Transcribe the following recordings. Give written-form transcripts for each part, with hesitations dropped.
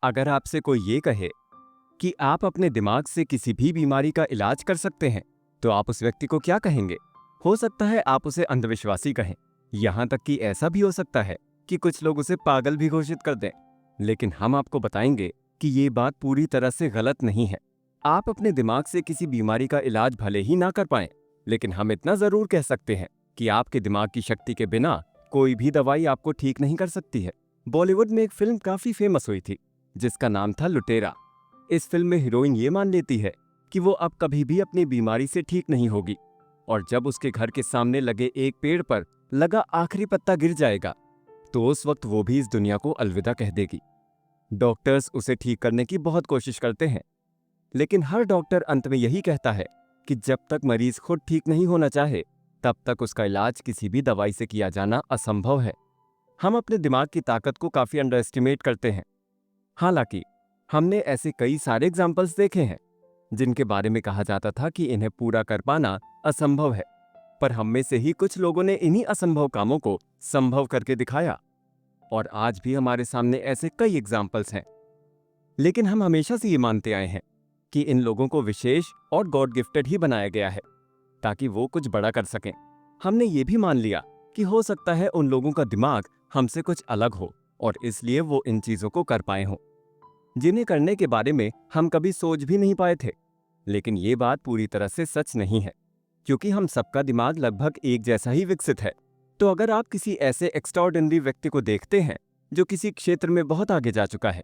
अगर आपसे कोई ये कहे कि आप अपने दिमाग से किसी भी बीमारी का इलाज कर सकते हैं, तो आप उस व्यक्ति को क्या कहेंगे? हो सकता है आप उसे अंधविश्वासी कहें, यहां तक कि ऐसा भी हो सकता है कि कुछ लोग उसे पागल भी घोषित कर दें। लेकिन हम आपको बताएंगे कि ये बात पूरी तरह से गलत नहीं है। आप अपने दिमाग से किसी बीमारी का इलाज भले ही ना कर पाएं, लेकिन हम इतना जरूर कह सकते हैं कि आपके दिमाग की शक्ति के बिना कोई भी दवाई आपको ठीक नहीं कर सकती है। बॉलीवुड में एक फिल्म काफी फेमस हुई थी जिसका नाम था लुटेरा। इस फिल्म में हीरोइन ये मान लेती है कि वो अब कभी भी अपनी बीमारी से ठीक नहीं होगी, और जब उसके घर के सामने लगे एक पेड़ पर लगा आखिरी पत्ता गिर जाएगा तो उस वक्त वो भी इस दुनिया को अलविदा कह देगी। डॉक्टर्स उसे ठीक करने की बहुत कोशिश करते हैं, लेकिन हर डॉक्टर अंत में यही कहता है कि जब तक मरीज खुद ठीक नहीं होना चाहे तब तक उसका इलाज किसी भी दवाई से किया जाना असंभव है। हम अपने दिमाग की ताकत को काफी अंडर एस्टिमेट करते हैं। हालांकि हमने ऐसे कई सारे एग्जाम्पल्स देखे हैं जिनके बारे में कहा जाता था कि इन्हें पूरा कर पाना असंभव है, पर हम में से ही कुछ लोगों ने इन्हीं असंभव कामों को संभव करके दिखाया, और आज भी हमारे सामने ऐसे कई एग्जाम्पल्स हैं। लेकिन हम हमेशा से ये मानते आए हैं कि इन लोगों को विशेष और गॉड गिफ्टेड ही बनाया गया है ताकि वो कुछ बड़ा कर सकें। हमने ये भी मान लिया कि हो सकता है उन लोगों का दिमाग हमसे कुछ अलग हो और इसलिए वो इन चीजों को कर पाए हों जिन्हें करने के बारे में हम कभी सोच भी नहीं पाए थे। लेकिन ये बात पूरी तरह से सच नहीं है, क्योंकि हम सबका दिमाग लगभग एक जैसा ही विकसित है। तो अगर आप किसी ऐसे एक्स्ट्राऑर्डिनरी व्यक्ति को देखते हैं जो किसी क्षेत्र में बहुत आगे जा चुका है,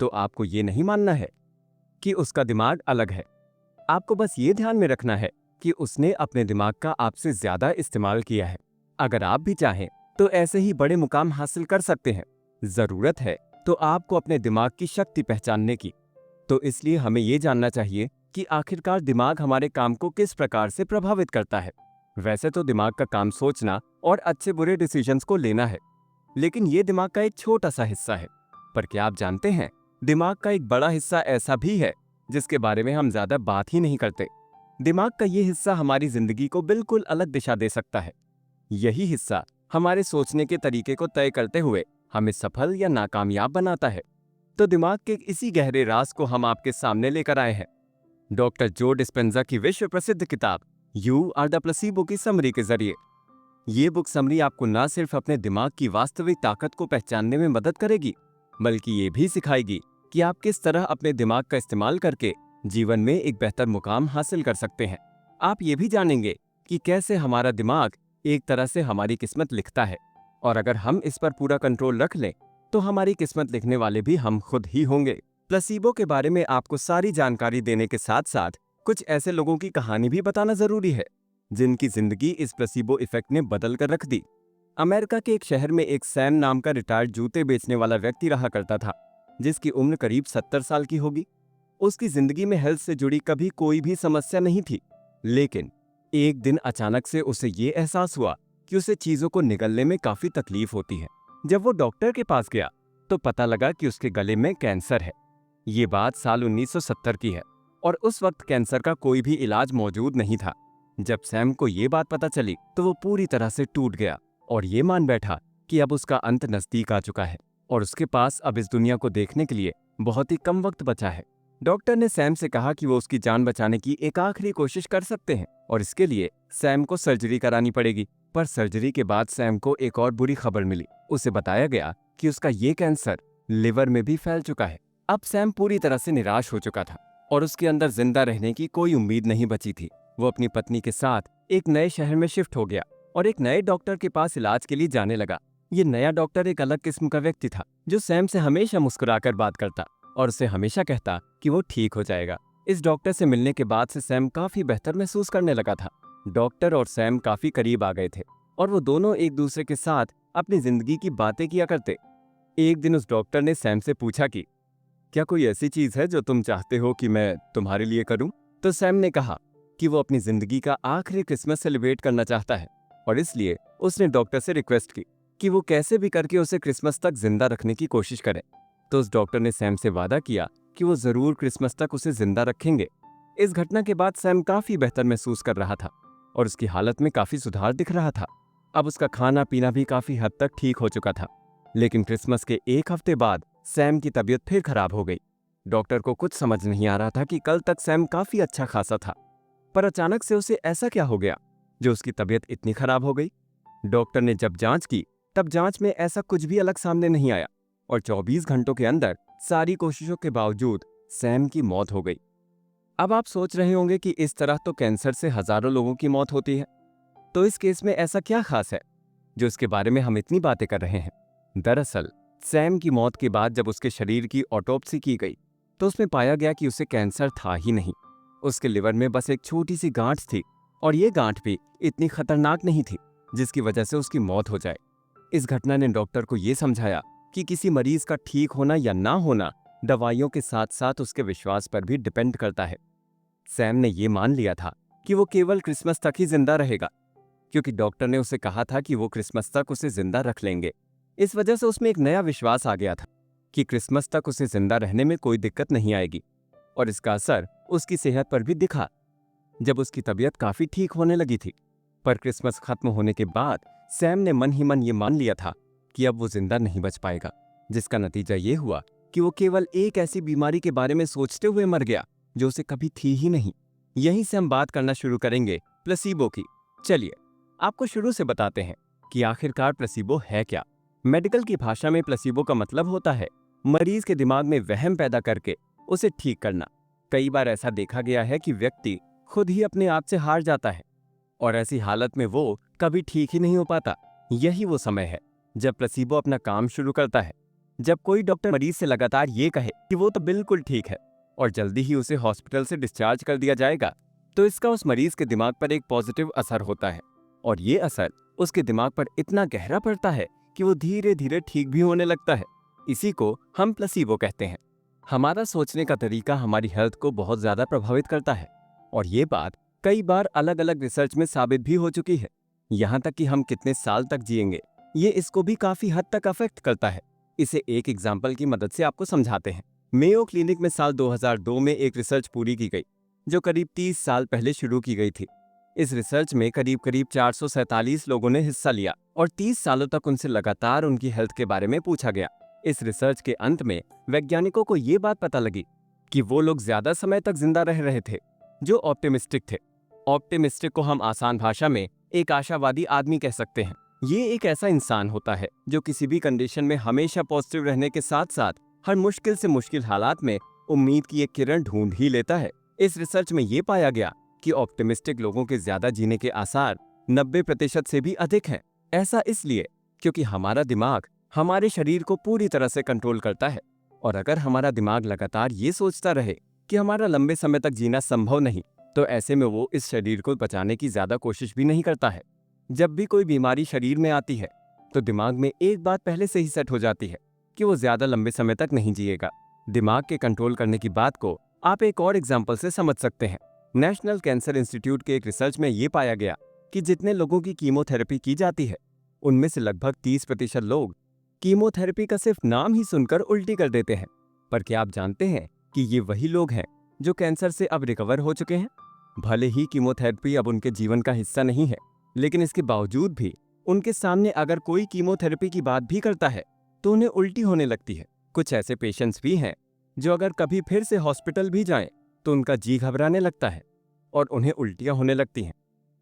तो आपको ये नहीं मानना है कि उसका दिमाग अलग है। आपको बस ये ध्यान में रखना है कि उसने अपने दिमाग का आपसे ज्यादा इस्तेमाल किया है। अगर आप भी चाहें तो ऐसे ही बड़े मुकाम हासिल कर सकते हैं। जरूरत है तो आपको अपने दिमाग की शक्ति पहचानने की। तो इसलिए हमें ये जानना चाहिए कि आखिरकार दिमाग हमारे काम को किस प्रकार से प्रभावित करता है। वैसे तो दिमाग का काम सोचना और अच्छे बुरे डिसीजंस को लेना है, लेकिन ये दिमाग का एक छोटा सा हिस्सा है। पर क्या आप जानते हैं, दिमाग का एक बड़ा हिस्सा ऐसा भी है जिसके बारे में हम ज्यादा बात ही नहीं करते। दिमाग का ये हिस्सा हमारी जिंदगी को बिल्कुल अलग दिशा दे सकता है। यही हिस्सा हमारे सोचने के तरीके को तय करते हुए हमें सफल या नाकामयाब बनाता है। तो दिमाग के इसी गहरे राज को हम आपके सामने लेकर आए हैं डॉक्टर जो डिस्पेंजा की विश्व प्रसिद्ध किताब यू आर द प्लेसिबो की समरी के जरिए। ये बुक समरी आपको न सिर्फ अपने दिमाग की वास्तविक ताकत को पहचानने में मदद करेगी, बल्कि ये भी सिखाएगी कि आप किस तरह अपने दिमाग का इस्तेमाल करके जीवन में एक बेहतर मुकाम हासिल कर सकते हैं। आप ये भी जानेंगे कि कैसे हमारा दिमाग एक तरह से हमारी किस्मत लिखता है, और अगर हम इस पर पूरा कंट्रोल रख लें तो हमारी किस्मत लिखने वाले भी हम खुद ही होंगे। प्लेसिबो के बारे में आपको सारी जानकारी देने के साथ साथ कुछ ऐसे लोगों की कहानी भी बताना जरूरी है जिनकी जिंदगी इस प्लेसिबो इफेक्ट ने बदल कर रख दी। अमेरिका के एक शहर में एक सैम नाम का रिटायर्ड जूते बेचने वाला व्यक्ति रहा करता था, जिसकी उम्र करीब 70 साल की होगी। उसकी जिंदगी में हेल्थ से जुड़ी कभी कोई भी समस्या नहीं थी, लेकिन एक दिन अचानक से उसे ये एहसास हुआ कि उसे चीजों को निगलने में काफी तकलीफ होती है। जब वो डॉक्टर के पास गया तो पता लगा कि उसके गले में कैंसर है। ये बात साल 1970 की है और उस वक्त कैंसर का कोई भी इलाज मौजूद नहीं था। जब सैम को ये बात पता चली तो वो पूरी तरह से टूट गया और ये मान बैठा कि अब उसका अंत नजदीक आ चुका है और उसके पास अब इस दुनिया को देखने के लिए बहुत ही कम वक्त बचा है। डॉक्टर ने सैम से कहा कि वो उसकी जान बचाने की एक आखिरी कोशिश कर सकते हैं और इसके लिए सैम को सर्जरी करानी पड़ेगी। पर सर्जरी के बाद सैम को एक और बुरी खबर मिली। उसे बताया गया कि उसका ये कैंसर लिवर में भी फैल चुका है। अब सैम पूरी तरह से निराश हो चुका था और उसके अंदर जिंदा रहने की कोई उम्मीद नहीं बची थी। वो अपनी पत्नी के साथ एक नए शहर में शिफ्ट हो गया और एक नए डॉक्टर के पास इलाज के लिए जाने लगा। ये नया डॉक्टर एक अलग किस्म का व्यक्ति था जो सैम से हमेशा मुस्कुराकर बात करता और उसे हमेशा कहता कि वो ठीक हो जाएगा। इस डॉक्टर से मिलने के बाद से सैम काफी बेहतर महसूस करने लगा था। डॉक्टर और सैम काफी करीब आ गए थे और वो दोनों एक दूसरे के साथ अपनी जिंदगी की बातें किया करते। एक दिन उस डॉक्टर ने सैम से पूछा कि क्या कोई ऐसी चीज है जो तुम चाहते हो कि मैं तुम्हारे लिए करूं? तो सैम ने कहा कि वो अपनी जिंदगी का आखिरी क्रिसमस सेलिब्रेट करना चाहता है और इसलिए उसने डॉक्टर से रिक्वेस्ट की कि वो कैसे भी करके उसे क्रिसमस तक जिंदा रखने की कोशिश करें। तो उस डॉक्टर ने सैम से वादा किया कि वो जरूर क्रिसमस तक उसे जिंदा रखेंगे। इस घटना के बाद सैम काफी बेहतर महसूस कर रहा था और उसकी हालत में काफी सुधार दिख रहा था। अब उसका खाना पीना भी काफी हद तक ठीक हो चुका था। लेकिन क्रिसमस के एक हफ्ते बाद सैम की तबीयत फिर खराब हो गई। डॉक्टर को कुछ समझ नहीं आ रहा था कि कल तक सैम काफी अच्छा खासा था, पर अचानक से उसे ऐसा क्या हो गया जो उसकी तबीयत इतनी खराब हो गई। डॉक्टर ने जब जांच की, तब जांच में ऐसा कुछ भी अलग सामने नहीं आया और 24 घंटों के अंदर सारी कोशिशों के बावजूद सैम की मौत हो गई। अब आप सोच रहे होंगे कि इस तरह तो कैंसर से हजारों लोगों की मौत होती है, तो इस केस में ऐसा क्या खास है जो इसके बारे में हम इतनी बातें कर रहे हैं। दरअसल सैम की मौत के बाद जब उसके शरीर की ऑटोप्सी की गई, तो उसमें पाया गया कि उसे कैंसर था ही नहीं। उसके लिवर में बस एक छोटी सी गांठ थी, और ये गांठ भी इतनी खतरनाक नहीं थी जिसकी वजह से उसकी मौत हो जाए। इस घटना ने डॉक्टर को ये समझाया कि किसी मरीज का ठीक होना या ना होना दवाइयों के साथ साथ उसके विश्वास पर भी डिपेंड करता है। सैम ने ये मान लिया था कि वो केवल क्रिसमस तक ही जिंदा रहेगा, क्योंकि डॉक्टर ने उसे कहा था कि वो क्रिसमस तक उसे जिंदा रख लेंगे। इस वजह से उसमें एक नया विश्वास आ गया था कि क्रिसमस तक उसे जिंदा रहने में कोई दिक्कत नहीं आएगी, और इसका असर उसकी सेहत पर भी दिखा जब उसकी तबीयत काफी ठीक होने लगी थी। पर क्रिसमस खत्म होने के बाद सैम ने मन ही मन ये मान लिया था कि अब वो जिंदा नहीं बच पाएगा, जिसका नतीजा ये हुआ कि वो केवल एक ऐसी बीमारी के बारे में सोचते हुए मर गया जो उसे कभी थी ही नहीं। यहीं से हम बात करना शुरू करेंगे प्लेसीबो की। चलिए आपको शुरू से बताते हैं कि आखिरकार प्लेसीबो है क्या। मेडिकल की भाषा में प्लेसीबो का मतलब होता है मरीज के दिमाग में वहम पैदा करके उसे ठीक करना। कई बार ऐसा देखा गया है कि व्यक्ति खुद ही अपने आप से हार जाता है, और ऐसी हालत में वो कभी ठीक ही नहीं हो पाता। यही वो समय है जब प्लेसीबो अपना काम शुरू करता है। जब कोई डॉक्टर मरीज से लगातार ये कहे कि वो तो बिल्कुल ठीक है और जल्दी ही उसे हॉस्पिटल से डिस्चार्ज कर दिया जाएगा, तो इसका उस मरीज के दिमाग पर एक पॉजिटिव असर होता है, और ये असर उसके दिमाग पर इतना गहरा पड़ता है कि वो धीरे धीरे ठीक भी होने लगता है। इसी को हम प्लेसीबो कहते हैं। हमारा सोचने का तरीका हमारी हेल्थ को बहुत ज्यादा प्रभावित करता है, और ये बात कई बार अलग अलग रिसर्च में साबित भी हो चुकी है। यहाँ तक कि हम कितने साल तक जिएंगे, ये इसको भी काफी हद तक अफेक्ट करता है। इसे एक एग्जाम्पल की मदद से आपको समझाते हैं। मेयो क्लिनिक में साल 2002 में एक रिसर्च पूरी की गई, जो करीब 30 साल पहले शुरू की गई थी। इस रिसर्च में करीब 447 लोगों ने हिस्सा लिया, और 30 सालों तक उनसे लगातार उनकी हेल्थ के बारे में पूछा गया। इस रिसर्च के अंत में वैज्ञानिकों को ये बात पता लगी कि वो लोग ज्यादा समय तक जिंदा रह रहे थे जो ऑप्टिमिस्टिक थे। ऑप्टिमिस्टिक को हम आसान भाषा में एक आशावादी आदमी कह सकते हैं। ये एक ऐसा इंसान होता है जो किसी भी कंडीशन में हमेशा पॉजिटिव रहने के साथ साथ हर मुश्किल से मुश्किल हालात में उम्मीद की एक किरण ढूंढ ही लेता है। इस रिसर्च में ये पाया गया कि ऑप्टिमिस्टिक लोगों के ज्यादा जीने के आसार 90% से भी अधिक हैं। ऐसा इसलिए क्योंकि हमारा दिमाग हमारे शरीर को पूरी तरह से कंट्रोल करता है, और अगर हमारा दिमाग लगातार ये सोचता रहे कि हमारा लंबे समय तक जीना संभव नहीं, तो ऐसे में वो इस शरीर को बचाने की ज्यादा कोशिश भी नहीं करता है। जब भी कोई बीमारी शरीर में आती है, तो दिमाग में एक बात पहले से ही सेट हो जाती है कि वो ज्यादा लंबे समय तक नहीं जिएगा। दिमाग के कंट्रोल करने की बात को आप एक और एग्जाम्पल से समझ सकते हैं। नेशनल कैंसर इंस्टीट्यूट के एक रिसर्च में ये पाया गया कि जितने लोगों की कीमोथेरेपी की जाती है, उनमें से लगभग 30% लोग कीमोथेरेपी का सिर्फ नाम ही सुनकर उल्टी कर देते हैं। पर क्या आप जानते हैं कि ये वही लोग हैं जो कैंसर से अब रिकवर हो चुके हैं? भले ही कीमोथेरेपी अब उनके जीवन का हिस्सा नहीं है, लेकिन इसके बावजूद भी उनके सामने अगर कोई कीमोथेरेपी की बात भी करता है तो उन्हें उल्टी होने लगती है। कुछ ऐसे पेशेंट्स भी हैं जो अगर कभी फिर से हॉस्पिटल भी जाएं तो उनका जी घबराने लगता है और उन्हें उल्टियां होने लगती हैं।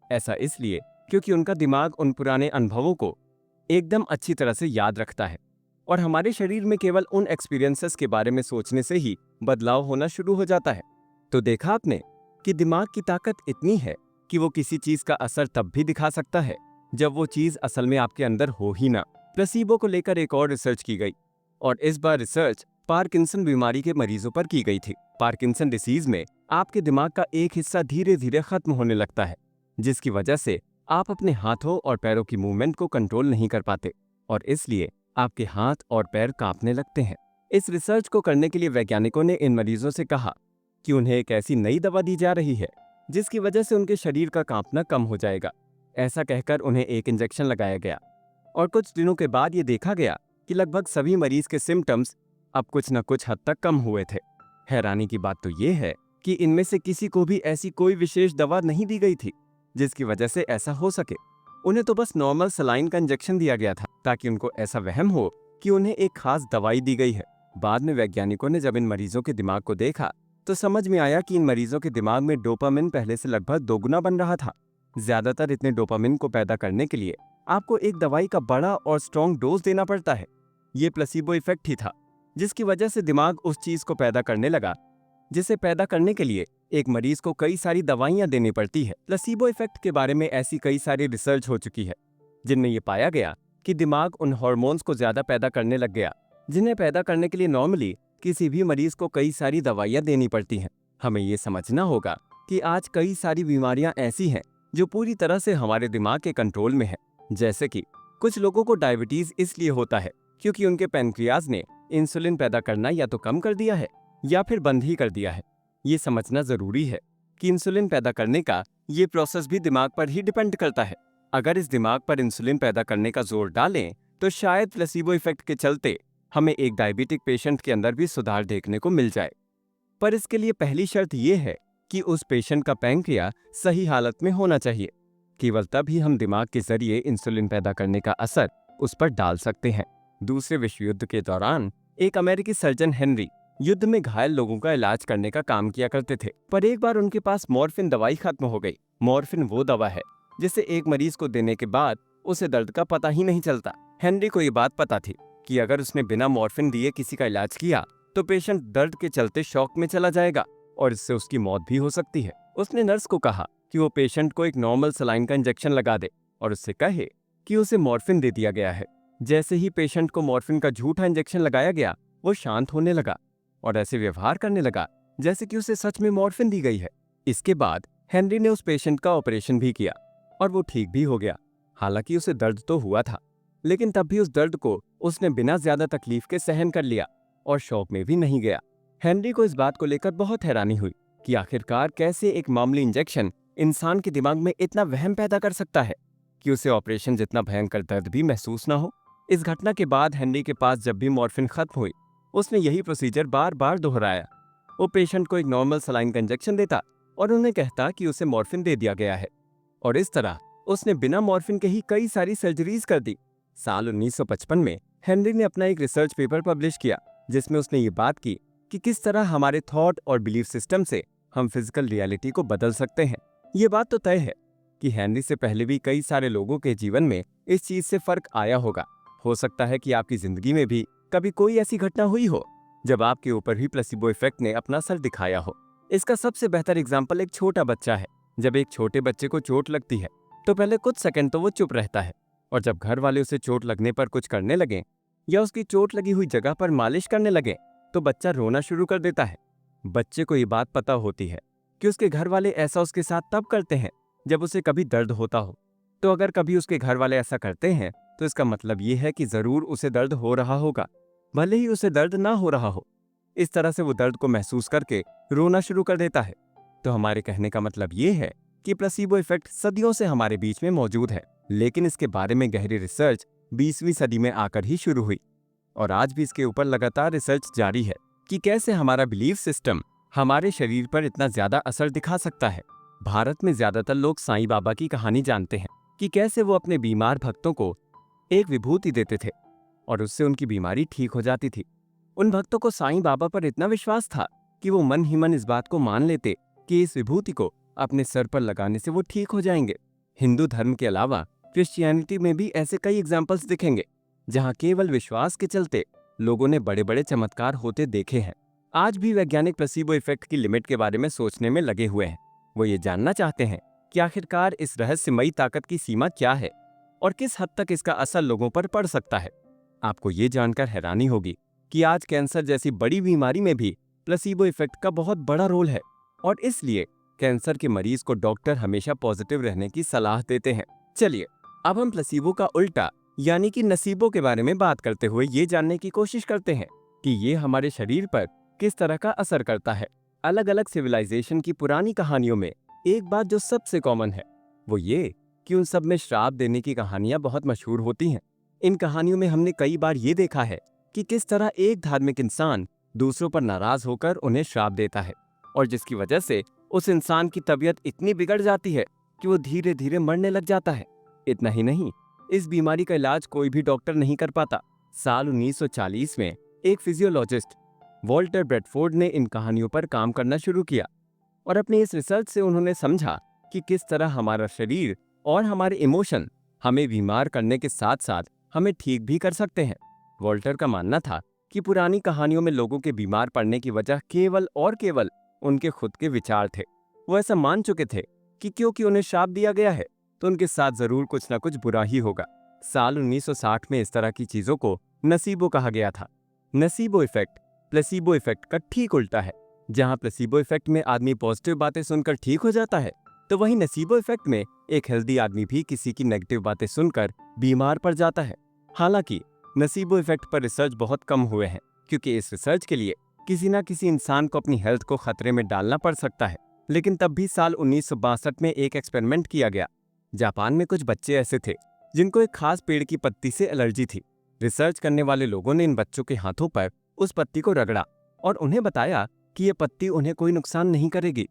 ऐसा इसलिए क्योंकि उनका दिमाग उन पुराने अनुभवों को एकदम अच्छी तरह से याद रखता है, और हमारे शरीर में केवल उन एक्सपीरियंसेस के बारे में सोचने से ही बदलाव होना शुरू हो जाता है। तो देखा आपने कि दिमाग की ताकत इतनी है कि वो किसी चीज का असर तब भी दिखा सकता है जब वो चीज असल में आपके अंदर हो ही ना। प्लेसीबो को लेकर एक और रिसर्च की गई, और इस बार रिसर्च पार्किंसन बीमारी के मरीजों पर की गई थी। पार्किंसन डिसीज में आपके दिमाग का एक हिस्सा धीरे धीरे खत्म होने लगता है, जिसकी वजह से आप अपने हाथों और पैरों की मूवमेंट को कंट्रोल नहीं कर पाते, और इसलिए आपके हाथ और पैर कांपने लगते हैं। इस रिसर्च को करने के लिए वैज्ञानिकों ने इन मरीजों से कहा कि उन्हें एक ऐसी नई दवा दी जा रही है जिसकी वजह से उनके शरीर का कांपना कम हो जाएगा। ऐसा कहकर उन्हें एक इंजेक्शन लगाया गया, और कुछ दिनों के बाद ये देखा गया कि लगभग सभी मरीज के सिम्टम्स अब कुछ न कुछ हद तक कम हुए थे। हैरानी की बात तो ये है कि इनमें से किसी को भी ऐसी कोई विशेष दवा नहीं दी गई थी जिसकी वजह से ऐसा हो सके। उन्हें तो बस नॉर्मल सलाइन का इंजेक्शन दिया गया था ताकि उनको ऐसा वहम हो कि उन्हें एक खास दवाई दी गई है। बाद में वैज्ञानिकों ने जब इन मरीजों के दिमाग को देखा तो समझ में आया कि इन मरीजों के दिमाग में डोपामिन पहले से लगभग दोगुना बन रहा था। ज्यादातर इतने डोपामिन को पैदा करने के लिए आपको एक दवाई का बड़ा और स्ट्रॉन्ग डोज देना पड़ता है। ये प्लेसिबो इफेक्ट ही था, जिसकी वजह से दिमाग उस चीज को पैदा करने लगा जिसे पैदा करने के लिए एक मरीज को कई सारी दवाइयां देनी पड़ती है। प्लेसिबो इफेक्ट के बारे में ऐसी कई सारी रिसर्च हो चुकी है जिनमें यह पाया गया कि दिमाग उन हार्मोन्स को ज्यादा पैदा करने लग गया जिन्हें पैदा करने के लिए नॉर्मली किसी भी मरीज को कई सारी दवाइयां देनी पड़ती हैं। हमें ये समझना होगा कि आज कई सारी बीमारियां ऐसी हैं जो पूरी तरह से हमारे दिमाग के कंट्रोल में है। जैसे कि कुछ लोगों को डायबिटीज इसलिए होता है क्योंकि उनके पैनक्रियाज ने इंसुलिन पैदा करना या तो कम कर दिया है या फिर बंद ही कर दिया है। ये समझना जरूरी है कि इंसुलिन पैदा करने का ये प्रोसेस भी दिमाग पर ही डिपेंड करता है। अगर इस दिमाग पर इंसुलिन पैदा करने का जोर डालें तो शायद प्लेसिबो इफेक्ट के चलते हमें एक डायबिटिक पेशेंट के अंदर भी सुधार देखने को मिल जाए। पर इसके लिए पहली शर्त यह है कि उस पेशेंट का पैंक्रिया सही हालत में होना चाहिए। केवल तब ही हम दिमाग के जरिए इंसुलिन पैदा करने का असर उस पर डाल सकते हैं। दूसरे विश्व युद्ध के दौरान एक अमेरिकी सर्जन हेनरी युद्ध में घायल लोगों का इलाज करने का काम किया करते थे, पर एक बार उनके पास मॉर्फिन दवाई खत्म हो गई। मॉर्फिन वो दवा है जिसे एक मरीज को देने के बाद उसे दर्द का पता ही नहीं चलता। हेनरी को ये बात पता थी कि अगर उसने बिना मॉर्फिन दिए किसी का इलाज किया तो पेशेंट दर्द के चलते शॉक में चला जाएगा और इससे उसकी मौत भी हो सकती है। उसने नर्स को कहा कि वो पेशेंट को एक नॉर्मल सलाइन का इंजेक्शन लगा दे और उससे कहे कि उसे मॉर्फिन दे दिया गया है। जैसे ही पेशेंट को मॉर्फिन का झूठा इंजेक्शन लगाया गया, वो शांत होने लगा और ऐसे व्यवहार करने लगा जैसे कि उसे सच में मॉर्फिन दी गई है। इसके बाद हेनरी ने उस पेशेंट का ऑपरेशन भी किया और वो ठीक भी हो गया। हालांकि उसे दर्द तो हुआ था, लेकिन तब भी उस दर्द को उसने बिना ज्यादा तकलीफ के सहन कर लिया और शॉक में भी नहीं गया। हेनरी को इस बात को लेकर बहुत हैरानी हुई कि आखिरकार कैसे एक मामूली इंजेक्शन इंसान के दिमाग में इतना वहम पैदा कर सकता है कि उसे ऑपरेशन जितना भयंकर दर्द भी महसूस ना हो। इस घटना के बाद हेनरी के पास जब भी मॉर्फिन खत्म हुई, उसने यही प्रोसीजर बार बार दोहराया। वो पेशेंट को एक नॉर्मल सलाइन का इंजेक्शन देता और उन्हें कहता कि उसे मॉर्फिन दे दिया गया है, और इस तरह उसने बिना मॉर्फिन के ही कई सारी सर्जरीज कर दी। साल 1955 में हेनरी ने अपना एक रिसर्च पेपर पब्लिश किया जिसमें उसने ये बात की कि किस तरह हमारे थॉट और बिलीफ सिस्टम से हम फिजिकल रियलिटी को बदल सकते हैं। ये बात तो तय है कि हेनरी से पहले भी कई सारे लोगों के जीवन में इस चीज से फर्क आया होगा। हो सकता है कि आपकी जिंदगी में भी कभी कोई ऐसी घटना हुई हो जब आपके ऊपर भी प्लेसिबो इफेक्ट ने अपना असर दिखाया हो। इसका सबसे बेहतर एग्जाम्पल एक छोटा बच्चा है। जब एक छोटे बच्चे को चोट लगती है तो पहले कुछ सेकंड तो वो चुप रहता है, और जब घर वाले उसे चोट लगने पर कुछ करने लगे या उसकी चोट लगी हुई जगह पर मालिश करने लगे तो बच्चा रोना शुरू कर देता है। बच्चे को ये बात पता होती है कि उसके घर वाले ऐसा उसके साथ तब करते हैं जब उसे कभी दर्द होता हो। तो अगर कभी उसके घर वाले ऐसा करते हैं तो इसका मतलब ये है कि जरूर उसे दर्द हो रहा होगा, भले ही उसे दर्द ना हो रहा हो। इस तरह से वो दर्द को महसूस करके रोना शुरू कर देता है। तो हमारे कहने का मतलब ये है कि प्लेसिबो इफेक्ट सदियों से हमारे बीच में मौजूद है, लेकिन इसके बारे में गहरी रिसर्च 20वीं सदी में आकर ही शुरू हुई, और आज भी इसके ऊपर लगातार रिसर्च जारी है कि कैसे हमारा बिलीफ सिस्टम हमारे शरीर पर इतना ज्यादा असर दिखा सकता है। भारत में ज्यादातर लोग साईं बाबा की कहानी जानते हैं कि कैसे वो अपने बीमार भक्तों को एक विभूति देते थे और उससे उनकी बीमारी ठीक हो जाती थी। उन भक्तों को साईं बाबा पर इतना विश्वास था कि वो मन ही मन इस बात को मान लेते कि इस विभूति को अपने सर पर लगाने से वो ठीक हो जाएंगे। हिंदू धर्म के अलावा क्रिश्चियनिटी में भी ऐसे कई एग्जाम्पल्स दिखेंगे जहां केवल विश्वास के चलते लोगों ने बड़े बड़े चमत्कार होते देखे हैं। आज भी वैज्ञानिक प्लेसिबो इफेक्ट की लिमिट के बारे में सोचने में लगे हुए हैं। वो ये जानना चाहते हैं कि आखिरकार इस रहस्यमयी ताकत की सीमा क्या है और किस हद तक इसका असर लोगों पर पड़ सकता है। आपको ये जानकर हैरानी होगी कि आज कैंसर जैसी बड़ी बीमारी में भी प्लेसिबो इफेक्ट का बहुत बड़ा रोल है, और इसलिए कैंसर के मरीज को डॉक्टर हमेशा पॉजिटिव रहने की सलाह देते हैं। चलिए अब हम प्लेसिबो का उल्टा यानी कि नसीबो के बारे में बात करते हुए ये जानने की कोशिश करते हैं कि ये हमारे शरीर पर किस तरह का असर करता है। अलग अलग सिविलाइजेशन की पुरानी कहानियों में एक बात जो सबसे कॉमन है वो ये कि उन सब में श्राप देने की कहानियां बहुत मशहूर होती हैं। इन कहानियों में हमने कई बार ये देखा है कि किस तरह एक धार्मिक इंसान दूसरों पर नाराज होकर उन्हें श्राप देता है, और जिसकी वजह से उस इंसान की तबीयत इतनी बिगड़ जाती है कि वो धीरे धीरे मरने लग जाता है। इतना ही नहीं, इस बीमारी का इलाज कोई भी डॉक्टर नहीं कर पाता। साल 1940 में एक फिजियोलॉजिस्ट वॉल्टर ब्रेडफोर्ड ने इन कहानियों पर काम करना शुरू किया और अपनी इस रिसर्च से उन्होंने समझा कि किस तरह हमारा शरीर और हमारे इमोशन हमें बीमार करने के साथ साथ हमें ठीक भी कर सकते हैं। वॉल्टर का मानना था कि पुरानी कहानियों में लोगों के बीमार पड़ने की वजह केवल और केवल उनके खुद के विचार थे। वो ऐसा मान चुके थे कि क्योंकि उन्हें श्राप दिया गया है तो उनके साथ जरूर कुछ ना कुछ बुरा ही होगा। साल 1960 में इस तरह की चीजों को नसीबो कहा गया था। नसीबो इफेक्ट प्लेसिबो इफेक्ट का ठीक उल्टा है। जहां प्लेसिबो इफेक्ट में आदमी पॉजिटिव बातें सुनकर ठीक हो जाता है, तो वहीं नसीबो इफेक्ट में एक हेल्दी आदमी भी किसी की नेगेटिव बातें सुनकर बीमार पड़ जाता है। हालांकि नसीबो इफेक्ट पर रिसर्च बहुत कम हुए हैं, क्योंकि इस रिसर्च के लिए किसी न किसी इंसान को अपनी हेल्थ को खतरे में डालना पड़ सकता है। लेकिन तब भी साल 1962 में एक एक्सपेरिमेंट किया गया। जापान में कुछ बच्चे ऐसे थे जिनको एक खास पेड़ की पत्ती से एलर्जी थी। रिसर्च करने वाले लोगों ने इन बच्चों के हाथों पर उस पत्ती को रगड़ा और उन्हें बताया कि ये पत्ती उन्हें कोई नुकसान नहीं करेगी।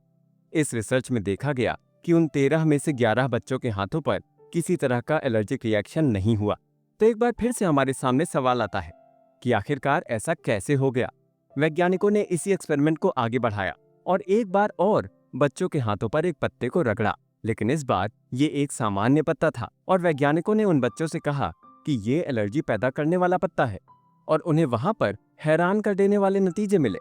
इस रिसर्च में देखा गया कि उन 13 में से 11 बच्चों के हाथों पर किसी तरह का एलर्जिक रिएक्शन नहीं हुआ। तो एक बार फिर से हमारे सामने सवाल आता है कि आखिरकार ऐसा कैसे हो गया। वैज्ञानिकों ने इसी एक्सपेरिमेंट को आगे बढ़ाया और एक बार और बच्चों के हाथों पर एक पत्ते को रगड़ा, लेकिन इस बार ये एक सामान्य पत्ता था और वैज्ञानिकों ने उन बच्चों से कहा कि ये एलर्जी पैदा करने वाला पत्ता है और उन्हें वहां पर हैरान कर देने वाले नतीजे मिले।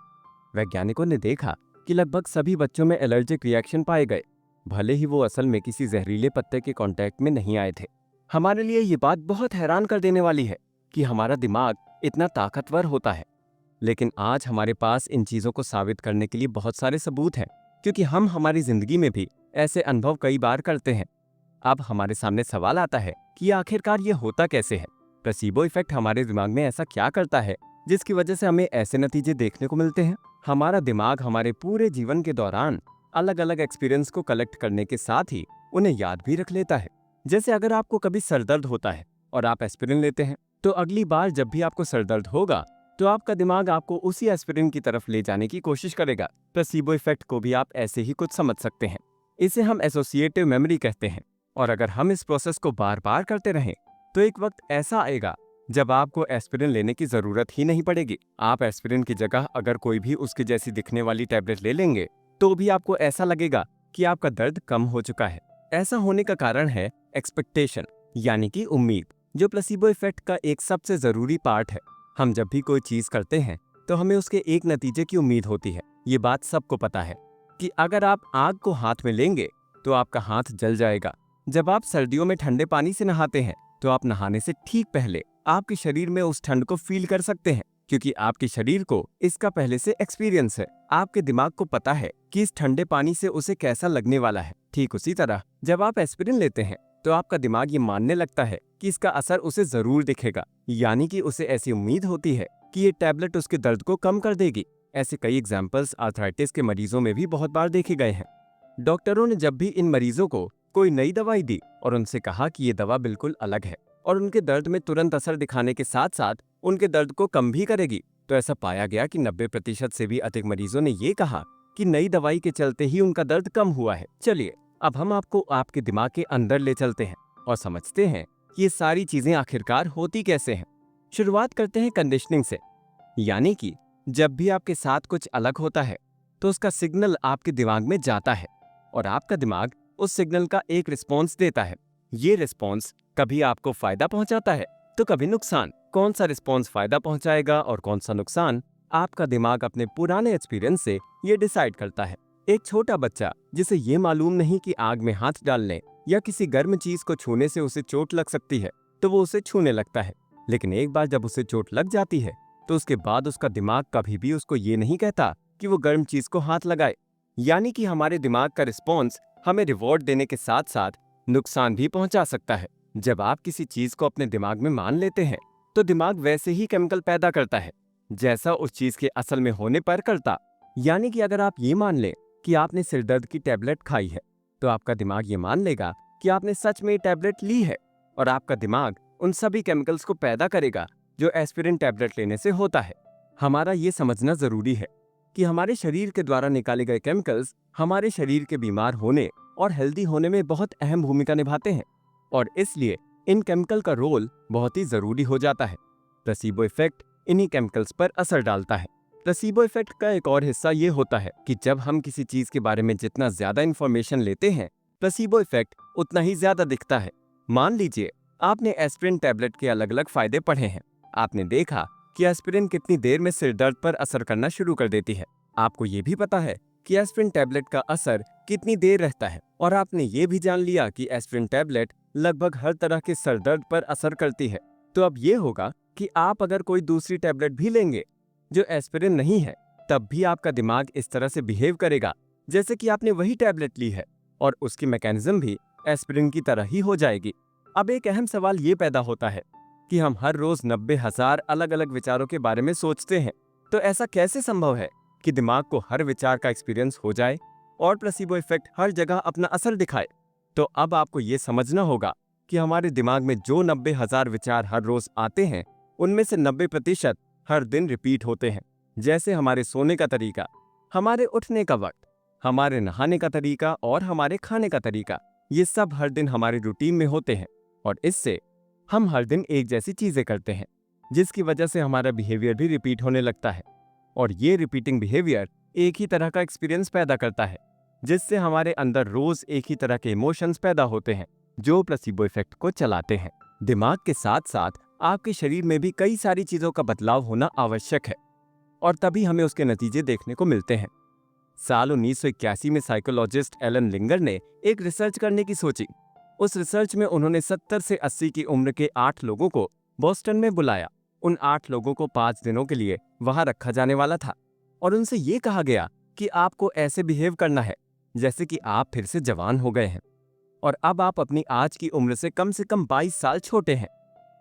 वैज्ञानिकों ने देखा कि लगभग सभी बच्चों में एलर्जिक रिएक्शन पाए गए, भले ही वो असल में किसी जहरीले पत्ते के कांटेक्ट में नहीं आए थे। हमारे लिए ये बात बहुत हैरान कर देने वाली है कि हमारा दिमाग इतना ताकतवर होता है। लेकिन आज हमारे पास इन चीजों को साबित करने के लिए बहुत सारे सबूत हैं, क्योंकि हम हमारी जिंदगी में भी ऐसे अनुभव कई बार करते हैं। अब हमारे सामने सवाल आता है कि आखिरकार ये होता कैसे है। प्लेसिबो इफेक्ट हमारे दिमाग में ऐसा क्या करता है जिसकी वजह से हमें ऐसे नतीजे देखने को मिलते हैं। हमारा दिमाग हमारे पूरे जीवन के दौरान अलग अलग एक्सपीरियंस को कलेक्ट करने के साथ ही उन्हें याद भी रख लेता है। जैसे अगर आपको कभी सरदर्द होता है और आप एस्पिरिन लेते हैं, तो अगली बार जब भी आपको सरदर्द होगा तो आपका दिमाग आपको उसी एस्पिरिन की तरफ ले जाने की कोशिश करेगा। प्लेसिबो इफेक्ट को भी आप ऐसे ही कुछ समझ सकते हैं। इसे हम एसोसिएटिव मेमोरी कहते हैं और अगर हम इस प्रोसेस को बार बार करते रहें तो एक वक्त ऐसा आएगा जब आपको एस्पिरिन लेने की जरूरत ही नहीं पड़ेगी। आप एस्पिरिन की जगह अगर कोई भी उसकी जैसी दिखने वाली टैबलेट ले लेंगे तो भी आपको ऐसा लगेगा कि आपका दर्द कम हो चुका है। ऐसा होने का कारण है एक्सपेक्टेशन, यानी कि उम्मीद, जो प्लेसिबो इफेक्ट का एक सबसे जरूरी पार्ट है। हम जब भी कोई चीज करते हैं तो हमें उसके एक नतीजे की उम्मीद होती है। ये बात सबको पता है कि अगर आप आग को हाथ में लेंगे तो आपका हाथ जल जाएगा। जब आप सर्दियों में ठंडे पानी से नहाते हैं तो आप नहाने से ठीक पहले आपके शरीर में उस ठंड को फील कर सकते हैं, क्योंकि आपके शरीर को इसका पहले से एक्सपीरियंस है। आपके दिमाग को पता है कि इस ठंडे पानी से उसे कैसा लगने वाला है। ठीक उसी तरह जब आप एस्पिरिन लेते हैं तो आपका दिमाग ये मानने लगता है कि इसका असर उसे जरूर दिखेगा, यानी कि उसे ऐसी उम्मीद होती है कि ये टैबलेट उसके दर्द को कम कर देगी। ऐसे कई एग्जाम्पल्स आर्थराइटिस के मरीजों में भी बहुत बार देखे गए हैं। डॉक्टरों ने जब भी इन मरीजों को कोई नई दवाई दी और उनसे कहा कि ये दवा बिल्कुल अलग है और उनके दर्द में तुरंत असर दिखाने के साथ साथ उनके दर्द को कम भी करेगी, तो ऐसा पाया गया कि 90% से भी अधिक मरीजों ने ये कहा कि नई दवाई के चलते ही उनका दर्द कम हुआ है। चलिए अब हम आपको आपके दिमाग के अंदर ले चलते हैं और समझते हैं कि ये सारी चीजें आखिरकार होती कैसे हैं। शुरुआत करते हैं कंडीशनिंग से, यानी कि जब भी आपके साथ कुछ अलग होता है तो उसका सिग्नल आपके दिमाग में जाता है और आपका दिमाग उस सिग्नल का एक रिस्पॉन्स देता है। ये रिस्पॉन्स कभी आपको फायदा पहुंचाता है तो कभी नुकसान। कौन सा रिस्पॉन्स फायदा पहुंचाएगा और कौन सा नुकसान, आपका दिमाग अपने पुराने एक्सपीरियंस से ये डिसाइड करता है। एक छोटा बच्चा जिसे ये मालूम नहीं कि आग में हाथ डालने या किसी गर्म चीज को छूने से उसे चोट लग सकती है तो वो उसे छूने लगता है, लेकिन एक बार जब उसे चोट लग जाती है तो उसके बाद उसका दिमाग कभी भी उसको ये नहीं कहता कि वो गर्म चीज को हाथ लगाए। यानी कि हमारे दिमाग का रिस्पॉन्स हमें रिवॉर्ड देने के साथ साथ नुकसान भी पहुंचा सकता है। जब आप किसी चीज को अपने दिमाग में मान लेते हैं तो दिमाग वैसे ही केमिकल पैदा करता है जैसा उस चीज के असल में होने पर करता। यानी कि अगर आप ये मान लें कि आपने सिरदर्द की टैबलेट खाई है तो आपका दिमाग ये मान लेगा कि आपने सच में ये टैबलेट ली है और आपका दिमाग उन सभी केमिकल्स को पैदा करेगा जो एस्पिरिन टैबलेट लेने से होता है। हमारा ये समझना जरूरी है कि हमारे शरीर के द्वारा निकाले गए केमिकल्स हमारे शरीर के बीमार होने और हेल्दी होने में बहुत अहम भूमिका निभाते हैं और इसलिए इन केमिकल का रोल बहुत ही जरूरी हो जाता है। प्लेसिबो इफेक्ट इन्हीं केमिकल्स पर असर डालता है। प्लेसिबो इफेक्ट का एक और हिस्सा ये होता है कि जब हम किसी चीज के बारे में जितना ज्यादा इंफॉर्मेशन लेते हैं, प्लेसिबो इफेक्ट उतना ही ज्यादा दिखता है। मान लीजिए आपने एस्पिरिन टैबलेट के अलग अलग फायदे पढ़े हैं। आपने देखा कि एस्पिरिन कितनी देर में सिर दर्द पर असर करना शुरू कर देती है। आपको ये भी पता है कि एस्पिरिन टैबलेट का असर कितनी देर रहता है, और आपने ये भी जान लिया कि एस्पिरिन टैबलेट लगभग हर तरह के सर दर्द पर असर करती है। तो अब ये होगा कि आप अगर कोई दूसरी टैबलेट भी लेंगे जो एस्पिरिन नहीं है, तब भी आपका दिमाग इस तरह से बिहेव करेगा जैसे कि आपने वही टैबलेट ली है, और उसकी मैकेनिज्म भी एस्पिरिन की तरह ही हो जाएगी। अब एक अहम सवाल ये पैदा होता है कि हम हर रोज 90,000 अलग अलग विचारों के बारे में सोचते हैं, तो ऐसा कैसे संभव है कि दिमाग को हर विचार का एक्सपीरियंस हो जाए और प्लेसिबो इफेक्ट हर जगह अपना असर दिखाए? तो अब आपको ये समझना होगा कि हमारे दिमाग में जो 90,000 विचार हर रोज आते हैं, उनमें से 90% हर दिन रिपीट होते हैं। जैसे हमारे सोने का तरीका, हमारे उठने का वक्त, हमारे नहाने का तरीका और हमारे खाने का तरीका, ये सब हर दिन हमारे रूटीन में होते हैं, और इससे हम हर दिन एक जैसी चीजें करते हैं, जिसकी वजह से हमारा बिहेवियर भी रिपीट होने लगता है। और ये रिपीटिंग बिहेवियर एक ही तरह का एक्सपीरियंस पैदा करता है, जिससे हमारे अंदर रोज एक ही तरह के इमोशंस पैदा होते हैं जो प्लेसिबो इफेक्ट को चलाते हैं। दिमाग के साथ साथ आपके शरीर में भी कई सारी चीजों का बदलाव होना आवश्यक है, और तभी हमें उसके नतीजे देखने को मिलते हैं। साल 1981 में साइकोलॉजिस्ट एलन लिंगर ने एक रिसर्च करने की सोची। उस रिसर्च में उन्होंने 70 से 80 की उम्र के 8 लोगों को बोस्टन में बुलाया। उन 8 लोगों को 5 दिनों के लिए वहां रखा जाने वाला था, और उनसे ये कहा गया कि आपको ऐसे बिहेव करना है जैसे कि आप फिर से जवान हो गए हैं, और अब आप अपनी आज की उम्र से कम 22 साल छोटे हैं।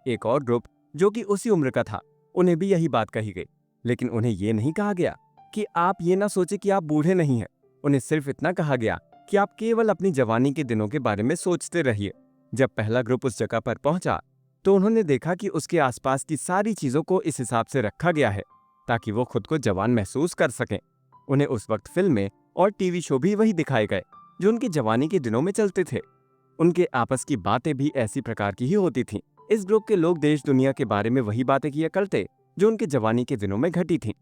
एक और ग्रुप जो कि उसी उम्र का था, उन्हें भी यही बात कही गई, लेकिन उन्हें ये नहीं कहा गया कि आप ये ना सोचे कि आप बूढ़े नहीं हैं। उन्हें सिर्फ इतना कहा गया कि आप केवल अपनी जवानी के दिनों के बारे में सोचते रहिए। जब पहला ग्रुप उस जगह पर पहुंचा, तो उन्होंने देखा कि उसके आसपास की सारी चीजों को इस हिसाब से रखा गया है ताकि वो खुद को जवान महसूस कर सकें। उन्हें उस वक्त फिल्में और टीवी शो भी वही दिखाए गए जो उनकी जवानी के दिनों में चलते थे। उनके आपस की बातें भी ऐसी प्रकार की ही होती थीं। इस ग्रुप के लोग देश दुनिया के बारे में वही बातें किया करते जो उनके जवानी के दिनों में घटी थीं।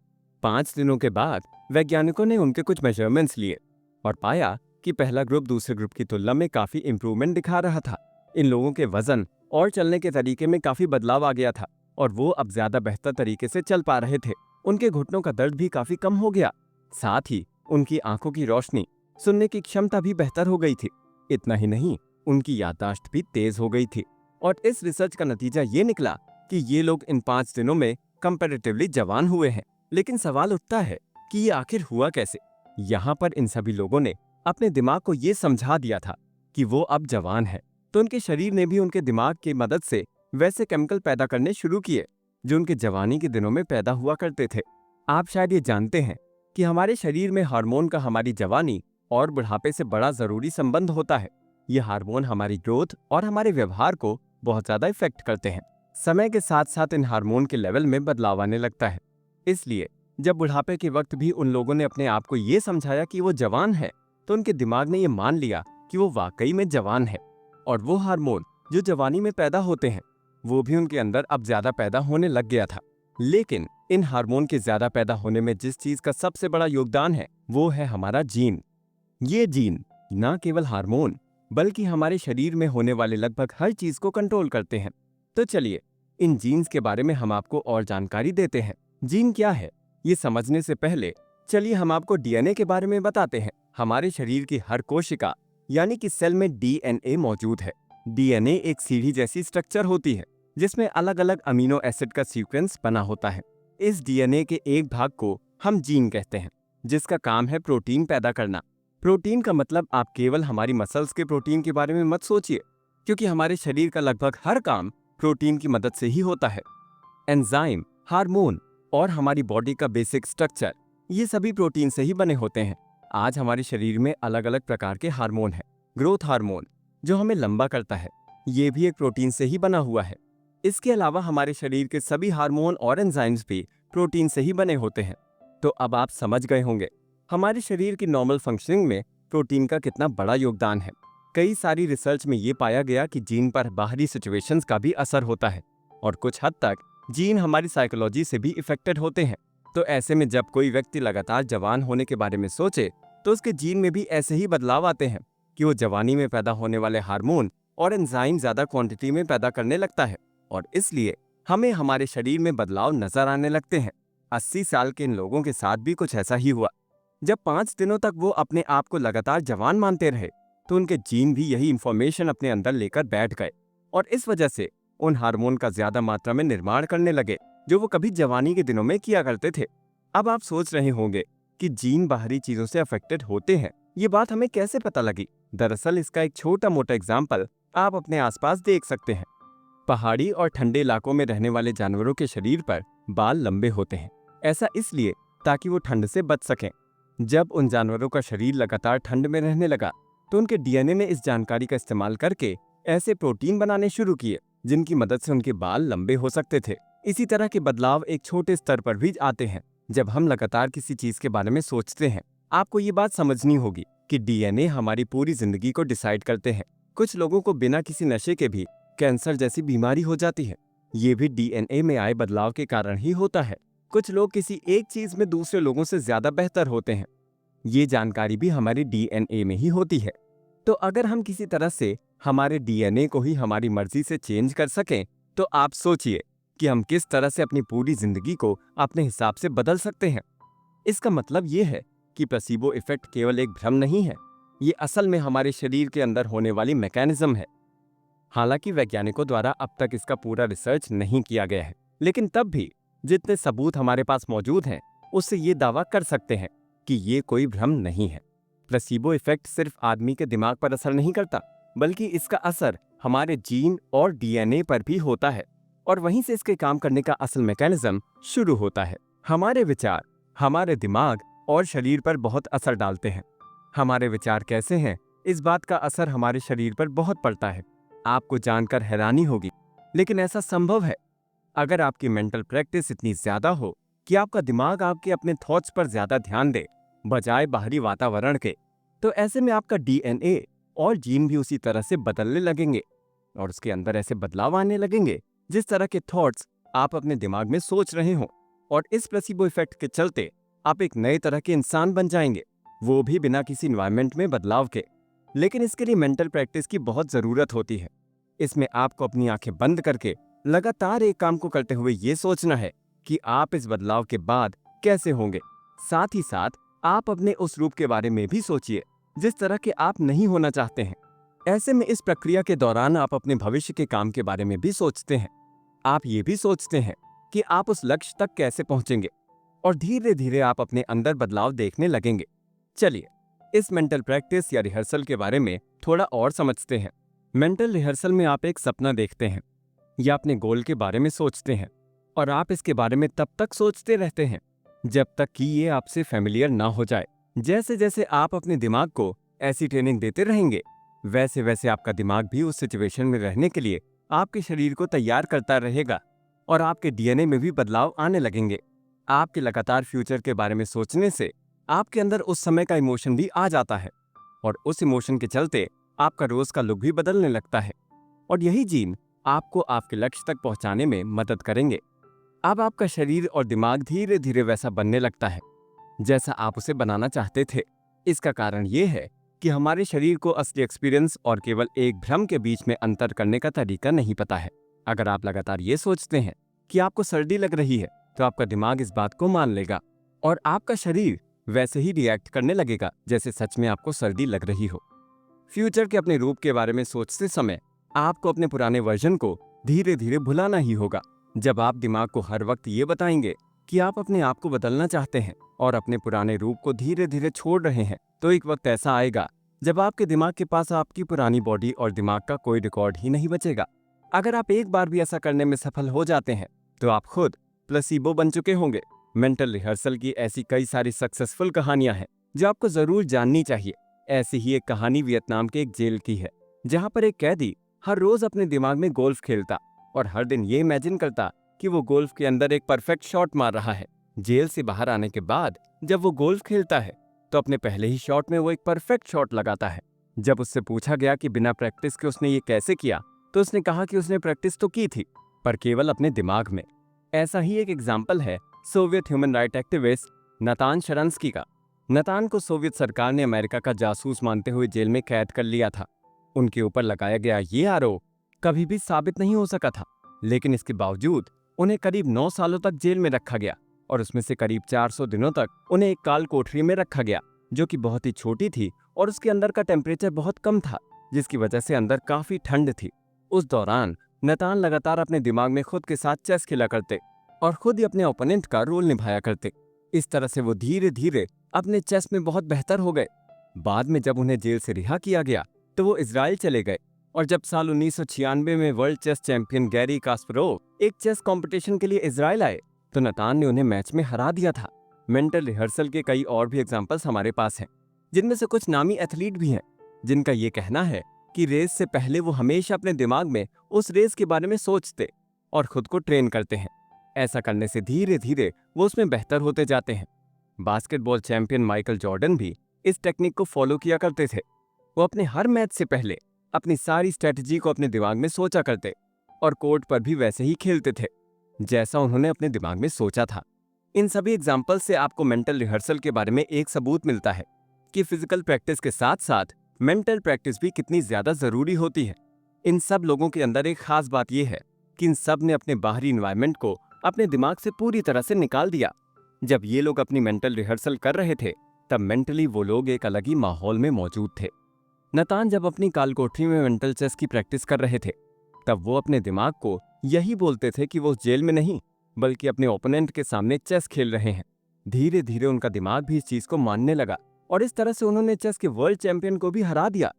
5 दिनों के बाद वैज्ञानिकों ने उनके कुछ मेजरमेंट्स लिए और पाया कि पहला ग्रुप दूसरे ग्रुप की तुलना में काफी इंप्रूवमेंट दिखा रहा था। इन लोगों के वजन और चलने के तरीके में काफी बदलाव आ गया था, और वो अब ज्यादा बेहतर तरीके से चल पा रहे थे। उनके घुटनों का दर्द भी काफी कम हो गया। साथ ही उनकी आंखों की रोशनी, सुनने की क्षमता भी बेहतर हो गई थी। इतना ही नहीं, उनकी याददाश्त भी तेज हो गई थी। और इस रिसर्च का नतीजा ये निकला कि ये लोग इन 5 दिनों में कंपैरेटिवली जवान हुए हैं। लेकिन सवाल उठता है कि ये आखिर हुआ कैसे? यहाँ पर इन सभी लोगों ने अपने दिमाग को ये समझा दिया था कि वो अब जवान है, तो उनके शरीर ने भी उनके दिमाग की मदद से वैसे केमिकल पैदा करने शुरू किए जो उनके जवानी के दिनों में पैदा हुआ करते थे। आप शायद ये जानते हैं कि हमारे शरीर में हार्मोन का हमारी जवानी और बुढ़ापे से बड़ा जरूरी संबंध होता है। ये हार्मोन हमारी ग्रोथ और हमारे व्यवहार को बहुत ज्यादा इफेक्ट करते हैं। समय के साथ साथ इन हार्मोन के लेवल में बदलाव आने लगता है। इसलिए जब बुढ़ापे के वक्त भी उन लोगों ने अपने आप को ये समझाया कि वो जवान है, तो उनके दिमाग ने ये मान लिया कि वो वाकई में जवान है, और वो हार्मोन जो जवानी में पैदा होते हैं वो भी उनके अंदर अब ज्यादा पैदा होने लग गया था। लेकिन इन हार्मोन के ज्यादा पैदा होने में जिस चीज का सबसे बड़ा योगदान है वो है हमारा जीन। ये जीन न केवल हार्मोन बल्कि हमारे शरीर में होने वाले लगभग हर चीज को कंट्रोल करते हैं। तो चलिए इन जीन्स के बारे में हम आपको और जानकारी देते हैं। जीन क्या है ये समझने से पहले चलिए हम आपको डीएनए के बारे में बताते हैं। हमारे शरीर की हर कोशिका यानी कि सेल में डीएनए मौजूद है। डीएनए एक सीढ़ी जैसी स्ट्रक्चर होती है जिसमें अलग अलग अमीनो एसिड का सीक्वेंस बना होता है। इस डीएनए के एक भाग को हम जीन कहते हैं, जिसका काम है प्रोटीन पैदा करना। प्रोटीन का मतलब आप केवल हमारी मसल्स के प्रोटीन के बारे में मत सोचिए, क्योंकि हमारे शरीर का लगभग हर काम प्रोटीन की मदद से ही होता है। एंजाइम, हार्मोन और हमारी बॉडी का बेसिक स्ट्रक्चर, ये सभी प्रोटीन से ही बने होते हैं। आज हमारे शरीर में अलग अलग प्रकार के हार्मोन हैं। ग्रोथ हार्मोन जो हमें लंबा करता है, ये भी एक प्रोटीन से ही बना हुआ है। इसके अलावा हमारे शरीर के सभी हार्मोन और एंजाइम्स भी प्रोटीन से ही बने होते हैं। तो अब आप समझ गए होंगे हमारे शरीर की नॉर्मल फंक्शनिंग में प्रोटीन का कितना बड़ा योगदान है। कई सारी रिसर्च में ये पाया गया कि जीन पर बाहरी सिचुएशंस का भी असर होता है, और कुछ हद तक जीन हमारी साइकोलॉजी से भी इफेक्टेड होते हैं। तो ऐसे में जब कोई व्यक्ति लगातार जवान होने के बारे में सोचे तो उसके जीन में भी ऐसे ही बदलाव आते हैं कि वो जवानी में पैदा होने वाले हार्मोन और एंजाइम ज्यादा क्वांटिटी में पैदा करने लगता है, और इसलिए हमें हमारे शरीर में बदलाव नजर आने लगते हैं। 80 साल के इन लोगों के साथ भी कुछ ऐसा ही हुआ। जब 5 दिनों तक वो अपने आप को लगातार जवान मानते रहे तो उनके जीन भी यही इंफॉर्मेशन अपने अंदर लेकर बैठ गए, और इस वजह से उन हार्मोन का ज्यादा मात्रा में निर्माण करने लगे जो वो कभी जवानी के दिनों में किया करते थे। अब आप सोच रहे होंगे कि जीन बाहरी चीजों से अफेक्टेड होते हैं, ये बात हमें कैसे पता लगी? दरअसल इसका एक छोटा मोटा एग्जाम्पल आप अपने आसपास देख सकते हैं। पहाड़ी और ठंडे इलाकों में रहने वाले जानवरों के शरीर पर बाल लंबे होते हैं। ऐसा इसलिए ताकि वो ठंड से बच सकें। जब उन जानवरों का शरीर लगातार ठंड में रहने लगा तो उनके डीएनए ने इस जानकारी का इस्तेमाल करके ऐसे प्रोटीन बनाने शुरू किए जिनकी मदद से उनके बाल लंबे हो सकते थे। इसी तरह के बदलाव एक छोटे स्तर पर भी आते हैं जब हम लगातार किसी चीज के बारे में सोचते हैं। आपको ये बात समझनी होगी कि डीएनए हमारी पूरी जिंदगी को डिसाइड करते हैं। कुछ लोगों को बिना किसी नशे के भी कैंसर जैसी बीमारी हो जाती है। ये भी डीएनए में आए बदलाव के कारण ही होता है। कुछ लोग किसी एक चीज में दूसरे लोगों से ज्यादा बेहतर होते हैं। ये जानकारी भी हमारे डीएनए में ही होती है। तो अगर हम किसी तरह से हमारे डीएनए को ही हमारी मर्जी से चेंज कर सकें तो आप सोचिए कि हम किस तरह से अपनी पूरी जिंदगी को अपने हिसाब से बदल सकते हैं। इसका मतलब ये है कि प्लेसिबो इफेक्ट केवल एक भ्रम नहीं है, ये असल में हमारे शरीर के अंदर होने वाली मैकेनिज्म है। हालांकि वैज्ञानिकों द्वारा अब तक इसका पूरा रिसर्च नहीं किया गया है, लेकिन तब भी जितने सबूत हमारे पास मौजूद हैं उससे ये दावा कर सकते हैं कि ये कोई भ्रम नहीं है। प्लेसिबो इफेक्ट सिर्फ आदमी के दिमाग पर असर नहीं करता, बल्कि इसका असर हमारे जीन और डीएनए पर भी होता है, और वहीं से इसके काम करने का असल मैकेनिज्म शुरू होता है। हमारे विचार हमारे दिमाग और शरीर पर बहुत असर डालते हैं। हमारे विचार कैसे हैं, इस बात का असर हमारे शरीर पर बहुत पड़ता है। आपको जानकर हैरानी होगी, लेकिन ऐसा संभव है। अगर आपकी मेंटल प्रैक्टिस इतनी ज्यादा हो कि आपका दिमाग आपके अपने थॉट्स पर ज्यादा ध्यान दे बजाय बाहरी वातावरण के, तो ऐसे में आपका डीएनए और जीन भी उसी तरह से बदलने लगेंगे और उसके अंदर ऐसे बदलाव आने लगेंगे जिस तरह के थॉट्स आप अपने दिमाग में सोच रहे हो, और इस प्लेसिबो इफेक्ट के चलते आप एक नए तरह के इंसान बन जाएंगे, वो भी बिना किसी इन्वायरमेंट में बदलाव के। लेकिन इसके लिए मेंटल प्रैक्टिस की बहुत जरूरत होती है। इसमें आपको अपनी आंखें बंद करके लगातार एक काम को करते हुए ये सोचना है कि आप इस बदलाव के बाद कैसे होंगे। साथ ही साथ आप अपने उस रूप के बारे में भी सोचिए जिस तरह के आप नहीं होना चाहते हैं। ऐसे में इस प्रक्रिया के दौरान आप अपने भविष्य के काम के बारे में भी सोचते हैं। आप ये भी सोचते हैं कि आप उस लक्ष्य तक कैसे पहुंचेंगे, और धीरे धीरे आप अपने अंदर बदलाव देखने लगेंगे। चलिए इस मेंटल प्रैक्टिस या रिहर्सल के बारे में थोड़ा और समझते हैं। मेंटल रिहर्सल में आप एक सपना देखते हैं या अपने गोल के बारे में सोचते हैं, और आप इसके बारे में तब तक सोचते रहते हैं जब तक कि ये आपसे फैमिलियर ना हो जाए। जैसे जैसे आप अपने दिमाग को ऐसी ट्रेनिंग देते रहेंगे, वैसे वैसे आपका दिमाग भी उस सिचुएशन में रहने के लिए आपके शरीर को तैयार करता रहेगा, और आपके डीएनए में भी बदलाव आने लगेंगे। आपके लगातार फ्यूचर के बारे में सोचने से आपके अंदर उस समय का इमोशन भी आ जाता है, और उस इमोशन के चलते आपका रोज का लुक भी बदलने लगता है, और यही जीन आपको आपके लक्ष्य तक पहुंचाने में मदद करेंगे। अब आपका शरीर और दिमाग धीरे धीरे वैसा बनने लगता है जैसा आप उसे बनाना चाहते थे। इसका कारण ये है कि हमारे शरीर को असली एक्सपीरियंस और केवल एक भ्रम के बीच में अंतर करने का तरीका नहीं पता है। अगर आप लगातार ये सोचते हैं कि आपको सर्दी लग रही है तो आपका दिमाग इस बात को मान लेगा, और आपका शरीर वैसे ही रिएक्ट करने लगेगा जैसे सच में आपको सर्दी लग रही हो। फ्यूचर के अपने रूप के बारे में सोचते समय आपको अपने पुराने वर्जन को धीरे धीरे भुलाना ही होगा। जब आप दिमाग को हर वक्त ये बताएंगे कि आप अपने आप को बदलना चाहते हैं और अपने पुराने रूप को धीरे धीरे छोड़ रहे हैं, तो एक वक्त ऐसा आएगा जब आपके दिमाग के पास आपकी पुरानी बॉडी और दिमाग का कोई रिकॉर्ड ही नहीं बचेगा। अगर आप एक बार भी ऐसा करने में सफल हो जाते हैं तो आप खुद प्लेसिबो बन चुके होंगे। मेंटल रिहर्सल की ऐसी कई सारी सक्सेसफुल कहानियां हैं जो आपको जरूर जाननी चाहिए। ऐसी ही एक कहानी वियतनाम के एक जेल की है, जहां पर एक कैदी हर रोज अपने दिमाग में गोल्फ खेलता और हर दिन ये इमेजिन करता कि वो गोल्फ के अंदर एक परफेक्ट शॉट मार रहा है। जेल से बाहर आने के बाद जब वो गोल्फ खेलता है तो अपने पहले ही शॉट में वो एक परफेक्ट शॉट लगाता है। जब उससे पूछा गया कि बिना प्रैक्टिस के उसने ये कैसे किया, तो उसने कहा कि उसने प्रैक्टिस तो की थी, पर केवल अपने दिमाग में। ऐसा ही एक एग्जाम्पल है सोवियत ह्यूमन राइट एक्टिविस्ट नतान शरांस्की का। नतान को सोवियत सरकार ने अमेरिका का जासूस मानते हुए जेल में कैद कर लिया था। उनके ऊपर लगाया गया ये आरोप कभी भी साबित नहीं हो सका था, लेकिन इसके बावजूद उन्हें करीब 9 सालों तक जेल में रखा गया और उसमें से करीब 400 दिनों तक उन्हें एक काल कोठरी में रखा गया, जो कि बहुत ही छोटी थी और उसके अंदर का टेम्परेचर बहुत कम था, जिसकी वजह से अंदर काफी ठंड थी। उस दौरान नतान लगातार अपने दिमाग में खुद के साथ चेस खेला करते और खुद ही अपने ओपोनेंट का रोल निभाया करते। इस तरह से वो धीरे धीरे अपने चेस में बहुत बेहतर हो गए। बाद में जब उन्हें जेल से रिहा किया गया तो वो इजराइल चले गए और जब साल 1996 में world chess champion Garry Kasparov एक चेस कंपटीशन के लिए इजराइल आए तो नतान ने उन्हें मैच में हरा दिया था। मेंटल रिहर्सल के कई और भी एग्जाम्पल्स हमारे पास हैं, जिनमें से कुछ नामी एथलीट भी हैं जिनका ये कहना है कि रेस से पहले वो हमेशा अपने दिमाग में उस रेस के बारे में सोचते और खुद को ट्रेन करते हैं। ऐसा करने से धीरे धीरे वो उसमें बेहतर होते जाते हैं। बास्केटबॉल चैंपियन माइकल जॉर्डन भी इस टेक्निक को फॉलो किया करते थे। वो अपने हर मैच से पहले अपनी सारी स्ट्रेटजी को अपने दिमाग में सोचा करते और कोर्ट पर भी वैसे ही खेलते थे जैसा उन्होंने अपने दिमाग में सोचा था। इन सभी एग्जाम्पल से आपको मेंटल रिहर्सल के बारे में एक सबूत मिलता है कि फिजिकल प्रैक्टिस के साथ साथ मेंटल प्रैक्टिस भी कितनी ज्यादा जरूरी होती है। इन सब लोगों के अंदर एक खास बात यह है कि इन सब ने अपने बाहरी इन्वायरमेंट को अपने दिमाग से पूरी तरह से निकाल दिया। जब ये लोग अपनी मेंटल रिहर्सल कर रहे थे तब मेंटली वो लोग एक अलग ही माहौल में मौजूद थे। नतान जब अपनी कालकोठरी में मेंटल चेस की प्रैक्टिस कर रहे थे तब वो अपने दिमाग को यही बोलते थे कि वो जेल में नहीं बल्कि अपने ओपोनेंट के सामने चेस खेल रहे हैं। धीरे धीरे उनका दिमाग भी इस चीज को मानने लगा और इस तरह से उन्होंने चेस के वर्ल्ड चैंपियन को भी हरा दिया।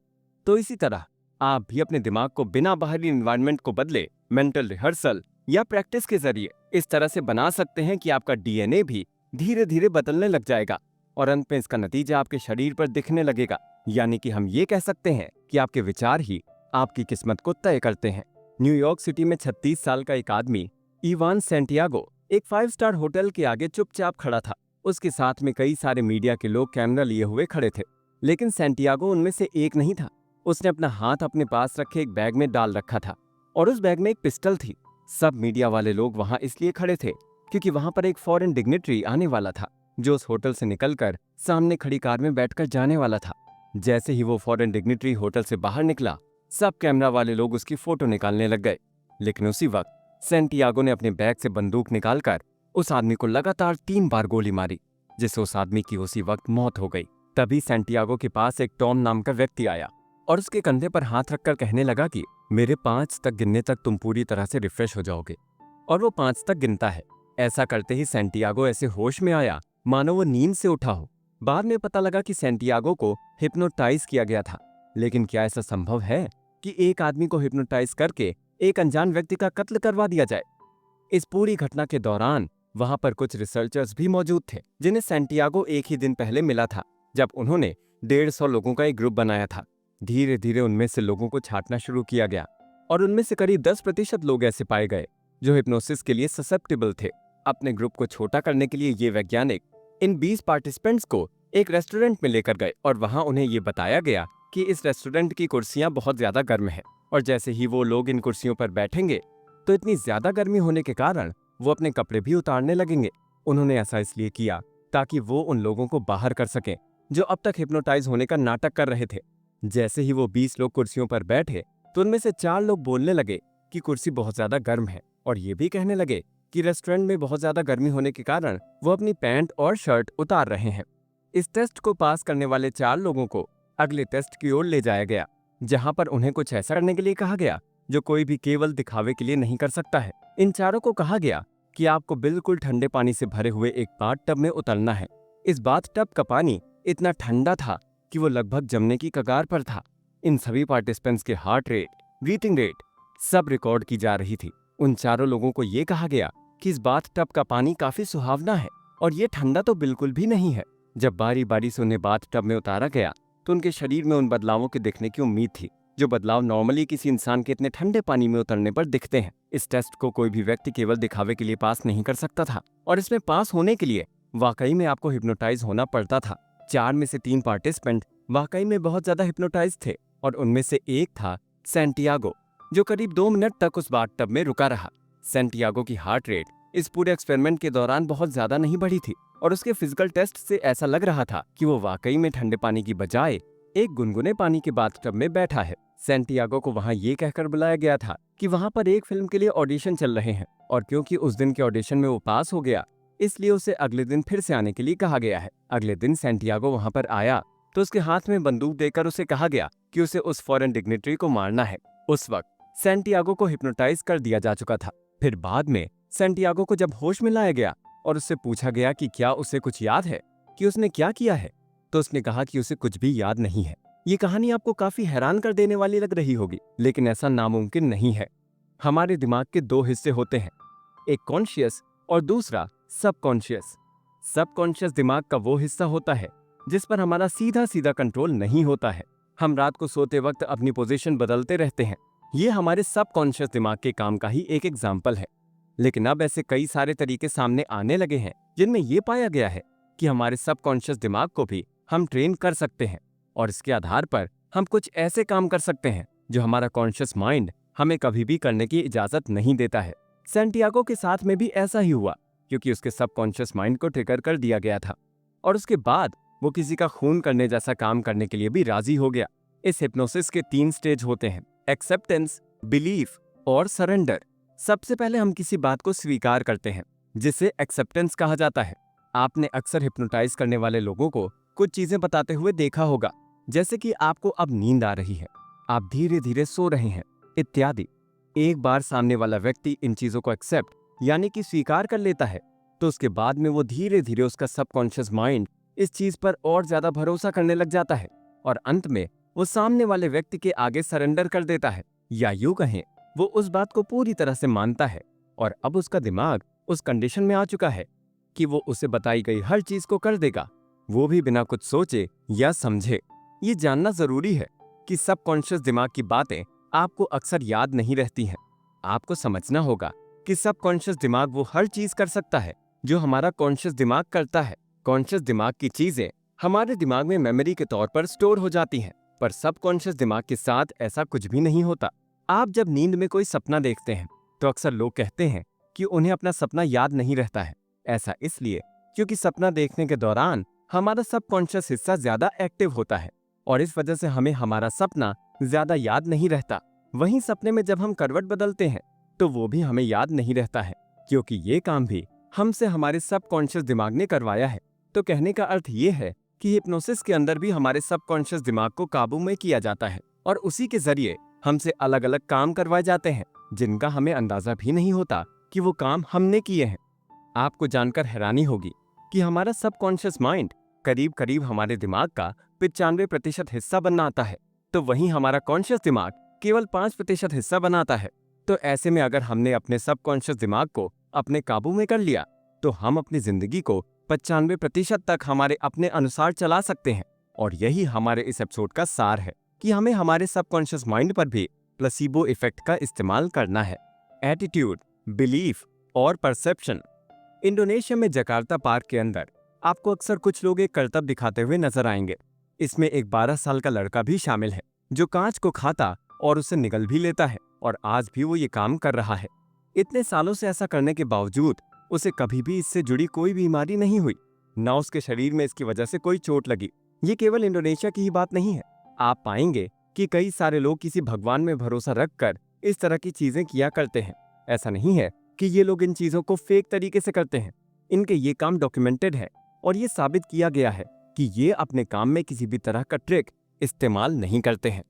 तो इसी तरह आप भी अपने दिमाग को बिना बाहरी एनवायरनमेंट को बदले मेंटल रिहर्सल या प्रैक्टिस के जरिए इस तरह से बना सकते हैं कि आपका डीएनए भी धीरे धीरे बदलने लग जाएगा और अंत में इसका नतीजा आपके शरीर पर दिखने लगेगा। यानी कि हम ये कह सकते हैं कि आपके विचार ही आपकी किस्मत को तय करते हैं। न्यूयॉर्क सिटी में 36 साल का एक आदमी इवान सैंटियागो एक 5 स्टार होटल के आगे चुपचाप खड़ा था। उसके साथ में कई सारे मीडिया के लोग कैमरा लिए हुए खड़े थे, लेकिन सैंटियागो उनमें से एक नहीं था। उसने अपना हाथ अपने पास रखे एक बैग में डाल रखा था और उस बैग में एक पिस्टल थी। सब मीडिया वाले लोग वहां इसलिए खड़े थे क्योंकि वहां पर एक फॉरेन डिग्निटरी आने वाला था जो उस होटल से निकलकर सामने खड़ी कार में बैठकर जाने वाला था। जैसे ही वो फॉरेन डिग्निटरी होटल से बाहर निकला सब कैमरा वाले लोग उसकी फोटो निकालने लग गए, लेकिन उसी वक्त सैंटियागो ने अपने बैग से बंदूक निकालकर उस आदमी को लगातार 3 बार गोली मारी, जिससे उस आदमी की उसी वक्त मौत हो गई। तभी सैंटियागो के पास एक टॉम नाम का व्यक्ति आया और उसके कंधे पर हाथ रखकर कहने लगा कि मेरे 5 तक गिनने तक तुम पूरी तरह से रिफ्रेश हो जाओगे। और वो 5 तक गिनता है। ऐसा करते ही सैंटियागो ऐसे होश में आया मानो वो नींद से उठा हो। बाद में पता लगा कि सैंटियागो को हिप्नोटाइज किया गया था, लेकिन क्या ऐसा संभव है कि एक आदमी को हिप्नोटाइज करके एक अनजान व्यक्ति का कत्ल करवा दिया जाए? इस पूरी घटना के दौरान वहां पर कुछ रिसर्चर्स भी मौजूद थे जिन्हें सैंटियागो एक ही दिन पहले मिला था, जब उन्होंने 150 लोगों का एक ग्रुप बनाया था। धीरे धीरे उनमें से लोगों को छांटना शुरू किया गया और उनमें से करीब 10% लोग ऐसे पाए गए जो हिप्नोसिस के लिए ससेप्टेबल थे। अपने ग्रुप को छोटा करने के लिए ये वैज्ञानिक इन 20 पार्टिसिपेंट्स को एक रेस्टोरेंट में लेकर गए और वहां उन्हें ये बताया गया कि इस रेस्टोरेंट की कुर्सियां बहुत ज्यादा गर्म है और जैसे ही वो लोग इन कुर्सियों पर बैठेंगे तो इतनी ज्यादा गर्मी होने के कारण वो अपने कपड़े भी उतारने लगेंगे। उन्होंने ऐसा इसलिए किया ताकि वो उन लोगों को बाहर कर सकें जो अब तक हिप्नोटाइज होने का नाटक कर रहे थे। जैसे ही वो 20 लोग कुर्सियों पर बैठे तो उनमें से 4 लोग बोलने लगे कि कुर्सी बहुत ज्यादा गर्म है और ये भी कहने लगे कि रेस्टोरेंट में बहुत ज्यादा गर्मी होने के कारण वो अपनी पैंट और शर्ट उतार रहे हैं। इस टेस्ट को पास करने वाले 4 लोगों को अगले टेस्ट की ओर ले जाया गया, जहां पर उन्हें कुछ ऐसा करने के लिए कहा गया जो कोई भी केवल दिखावे के लिए नहीं कर सकता है। इन चारों को कहा गया कि आपको बिल्कुल ठंडे पानी से भरे हुए एक बाथ टब में उतरना है। इस बाथ टब का पानी इतना ठंडा था कि वो लगभग जमने की कगार पर था। इन सभी पार्टिसिपेंट्स के हार्ट रेट, ब्रीथिंग रेट सब रिकॉर्ड की जा रही थी। उन चारों लोगों को ये कहा गया कि इस बाथ टब का पानी काफी सुहावना है और ये ठंडा तो बिल्कुल भी नहीं है। जब बारी बारी से उन्हें बाथ टब में उतारा गया तो उनके शरीर में उन बदलावों के दिखने की उम्मीद थी जो बदलाव नॉर्मली किसी इंसान के इतने ठंडे पानी में उतरने पर दिखते हैं। इस टेस्ट को कोई भी व्यक्ति केवल दिखावे के लिए पास नहीं कर सकता था और इसमें पास होने के लिए वाकई में आपको हिप्नोटाइज होना पड़ता था। 4 में से 3 पार्टिसिपेंट वाकई में बहुत ज्यादा हिप्नोटाइज थे और उनमें से एक था सैंटियागो, जो करीब 2 मिनट तक उस बाथ टब में रुका रहा। सैंटियागो की हार्ट रेट इस पूरे एक्सपेरिमेंट के दौरान बहुत ज्यादा नहीं बढ़ी थी और उसके फिजिकल टेस्ट से ऐसा लग रहा था कि वो वाकई में ठंडे पानी की बजाय एक गुनगुने पानी के बाथटब में बैठा है। सैंटियागो को वहां ये कहकर बुलाया गया था कि वहां पर एक फिल्म के लिए ऑडिशन चल रहे हैं और क्योंकि उस दिन के ऑडिशन में वो पास हो गया, इसलिए उसे अगले दिन फिर से आने के लिए कहा गया है। अगले दिन सैंटियागो वहां पर आया तो उसके हाथ में बंदूक देकर उसे कहा गया कि उसे उस फॉरेन डिग्नेटरी को मारना है। उस वक्त सैंटियागो को हिप्नोटाइज कर दिया जा चुका था। फिर बाद में सैंटियागो को जब होश में लाया गया और उससे पूछा गया कि क्या उसे कुछ याद है कि उसने क्या किया है, तो उसने कहा कि उसे कुछ भी याद नहीं है। ये कहानी आपको काफी हैरान कर देने वाली लग रही होगी, लेकिन ऐसा नामुमकिन नहीं है। हमारे दिमाग के दो हिस्से होते हैं, एक कॉन्शियस और दूसरा सबकॉन्शियस। सबकॉन्शियस दिमाग का वो हिस्सा होता है जिस पर हमारा सीधा सीधा कंट्रोल नहीं होता है। हम रात को सोते वक्त अपनी पोजीशन बदलते रहते हैं। ये हमारे सबकॉन्शियस दिमाग के काम का ही एक एग्जाम्पल है। लेकिन अब ऐसे कई सारे तरीके सामने आने लगे हैं जिनमें यह पाया गया है कि हमारे सबकॉन्शियस दिमाग को भी हम ट्रेन कर सकते हैं और इसके आधार पर हम कुछ ऐसे काम कर सकते हैं जो हमारा कॉन्शियस माइंड हमें कभी भी करने की इजाजत नहीं देता है। सैंटियागो के साथ में भी ऐसा ही हुआ क्योंकि उसके सबकॉन्शियस माइंड को ट्रिगर कर दिया गया था और उसके बाद वो किसी का खून करने जैसा काम करने के लिए भी राजी हो गया। इस हिप्नोसिस के 3 स्टेज होते हैं, एक्सेप्टेंस, बिलीफ और सरेंडर। सबसे पहले हम किसी बात को स्वीकार करते हैं जिसे एक्सेप्टेंस कहा जाता है। आपने अक्सर हिप्नोटाइज करने वाले लोगों को कुछ चीजें बताते हुए देखा होगा, जैसे कि आपको अब नींद आ रही है, आप धीरे धीरे सो रहे हैं इत्यादि। एक बार सामने वाला व्यक्ति इन चीजों को एक्सेप्ट यानी कि स्वीकार कर लेता है तो उसके बाद में वो धीरे धीरे उसका सबकॉन्शियस माइंड इस चीज पर और ज्यादा भरोसा करने लग जाता है और अंत में वो सामने वाले व्यक्ति के आगे सरेंडर कर देता है, या यूं कहें वो उस बात को पूरी तरह से मानता है और अब उसका दिमाग उस कंडीशन में आ चुका है कि वो उसे बताई गई हर चीज को कर देगा, वो भी बिना कुछ सोचे या समझे। ये जानना जरूरी है कि सबकॉन्शियस दिमाग की बातें आपको अक्सर याद नहीं रहती हैं। आपको समझना होगा कि सबकॉन्शियस दिमाग वो हर चीज कर सकता है जो हमारा कॉन्शियस दिमाग करता है। कॉन्शियस दिमाग की चीजें हमारे दिमाग में मेमोरी के तौर पर स्टोर हो जाती हैं, पर सबकॉन्शियस दिमाग के साथ ऐसा कुछ भी नहीं होता। आप जब नींद में कोई सपना देखते हैं तो अक्सर लोग कहते हैं कि उन्हें अपना सपना याद नहीं रहता है। ऐसा इसलिए क्योंकि सपना देखने के दौरान हमारा सबकॉन्शियस हिस्सा ज्यादा एक्टिव होता है और इस वजह से हमें हमारा सपना ज्यादा याद नहीं रहता। वहीं सपने में जब हम करवट बदलते हैं तो वो भी हमें याद नहीं रहता है, क्योंकि ये काम भी हमसे हमारे सबकॉन्शियस दिमाग ने करवाया है। तो कहने का अर्थ ये है कि हिप्नोसिस के अंदर भी हमारे सबकॉन्शियस दिमाग को काबू में किया जाता है और उसी के जरिए हमसे अलग अलग काम करवाए जाते हैं जिनका हमें अंदाजा भी नहीं होता कि वो काम हमने किए हैं। आपको जानकर हैरानी होगी कि हमारा सबकॉन्शियस माइंड करीब करीब हमारे दिमाग का 95% हिस्सा बनाता है, तो वहीं हमारा कॉन्शियस दिमाग केवल 5% हिस्सा बनाता है। तो ऐसे में अगर हमने अपने सबकॉन्शियस दिमाग को अपने काबू में कर लिया तो हम अपनी जिंदगी को 95% तक हमारे अपने अनुसार चला सकते हैं। और यही हमारे इस एपिसोड का सार है कि हमें हमारे सबकॉन्शियस माइंड पर भी प्लेसिबो इफेक्ट का इस्तेमाल करना है। एटीट्यूड, बिलीफ और परसेप्शन। इंडोनेशिया में जकार्ता पार्क के अंदर आपको अक्सर कुछ लोग एक करतब दिखाते हुए नजर आएंगे। इसमें एक 12 साल का लड़का भी शामिल है जो कांच को खाता और उसे निगल भी लेता है और आज भी वो ये काम कर रहा है। इतने सालों से ऐसा करने के बावजूद उसे कभी भी इससे जुड़ी कोई बीमारी नहीं हुई, न उसके शरीर में इसकी वजह से कोई चोट लगी। ये केवल इंडोनेशिया की ही बात नहीं है। आप पाएंगे कि कई सारे लोग किसी भगवान में भरोसा रखकर इस तरह की चीजें किया करते हैं। ऐसा नहीं है कि ये लोग इन चीजों को फेक तरीके से करते हैं। इनके ये काम डॉक्यूमेंटेड है और ये साबित किया गया है कि ये अपने काम में किसी भी तरह का ट्रिक इस्तेमाल नहीं करते हैं।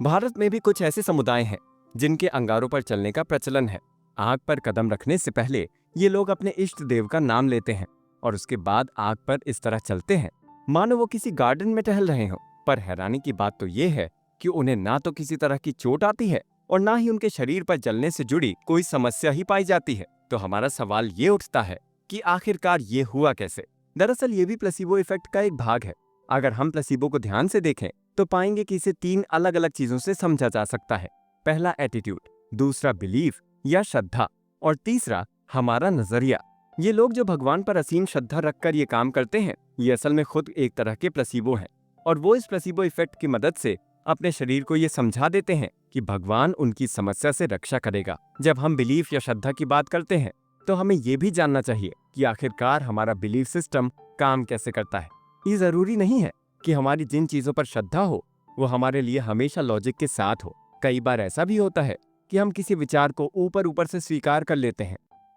भारत में भी कुछ ऐसे समुदाय हैं जिनके अंगारों पर चलने का प्रचलन है। आग पर कदम रखने से पहले ये लोग अपने इष्ट देव का नाम लेते हैं और उसके बाद आग पर इस तरह चलते हैं मानो वो किसी गार्डन में टहल रहे हों। पर हैरानी की बात तो ये है कि उन्हें ना तो किसी तरह की चोट आती है और ना ही उनके शरीर पर जलने से जुड़ी कोई समस्या ही पाई जाती है। तो हमारा सवाल ये उठता है कि आखिरकार ये हुआ कैसे। दरअसल ये भी प्लेसिबो इफेक्ट का एक भाग है। अगर हम प्लेसिबो को ध्यान से देखें तो पाएंगे कि इसे 3 अलग अलग चीजों से समझा जा सकता है। पहला एटीट्यूड, दूसरा बिलीफ या श्रद्धा और तीसरा हमारा नजरिया। ये लोग जो भगवान पर असीम श्रद्धा रखकर ये काम करते हैं, ये असल में खुद एक तरह के प्लेसिबो हैं और वो इस प्लेसिबो इफेक्ट की मदद से अपने शरीर को ये समझा देते हैं कि भगवान उनकी समस्या से रक्षा करेगा। जब हम बिलीफ या श्रद्धा की बात करते हैं तो हमें ये भी जानना चाहिए कि आखिरकार हमारा बिलीफ सिस्टम काम कैसे करता है। ये जरूरी नहीं है कि हमारी जिन चीजों पर श्रद्धा हो वो हमारे लिए हमेशा लॉजिक के साथ हो। कई बार ऐसा भी होता है कि हम किसी विचार को ऊपर ऊपर से स्वीकार कर लेते हैं,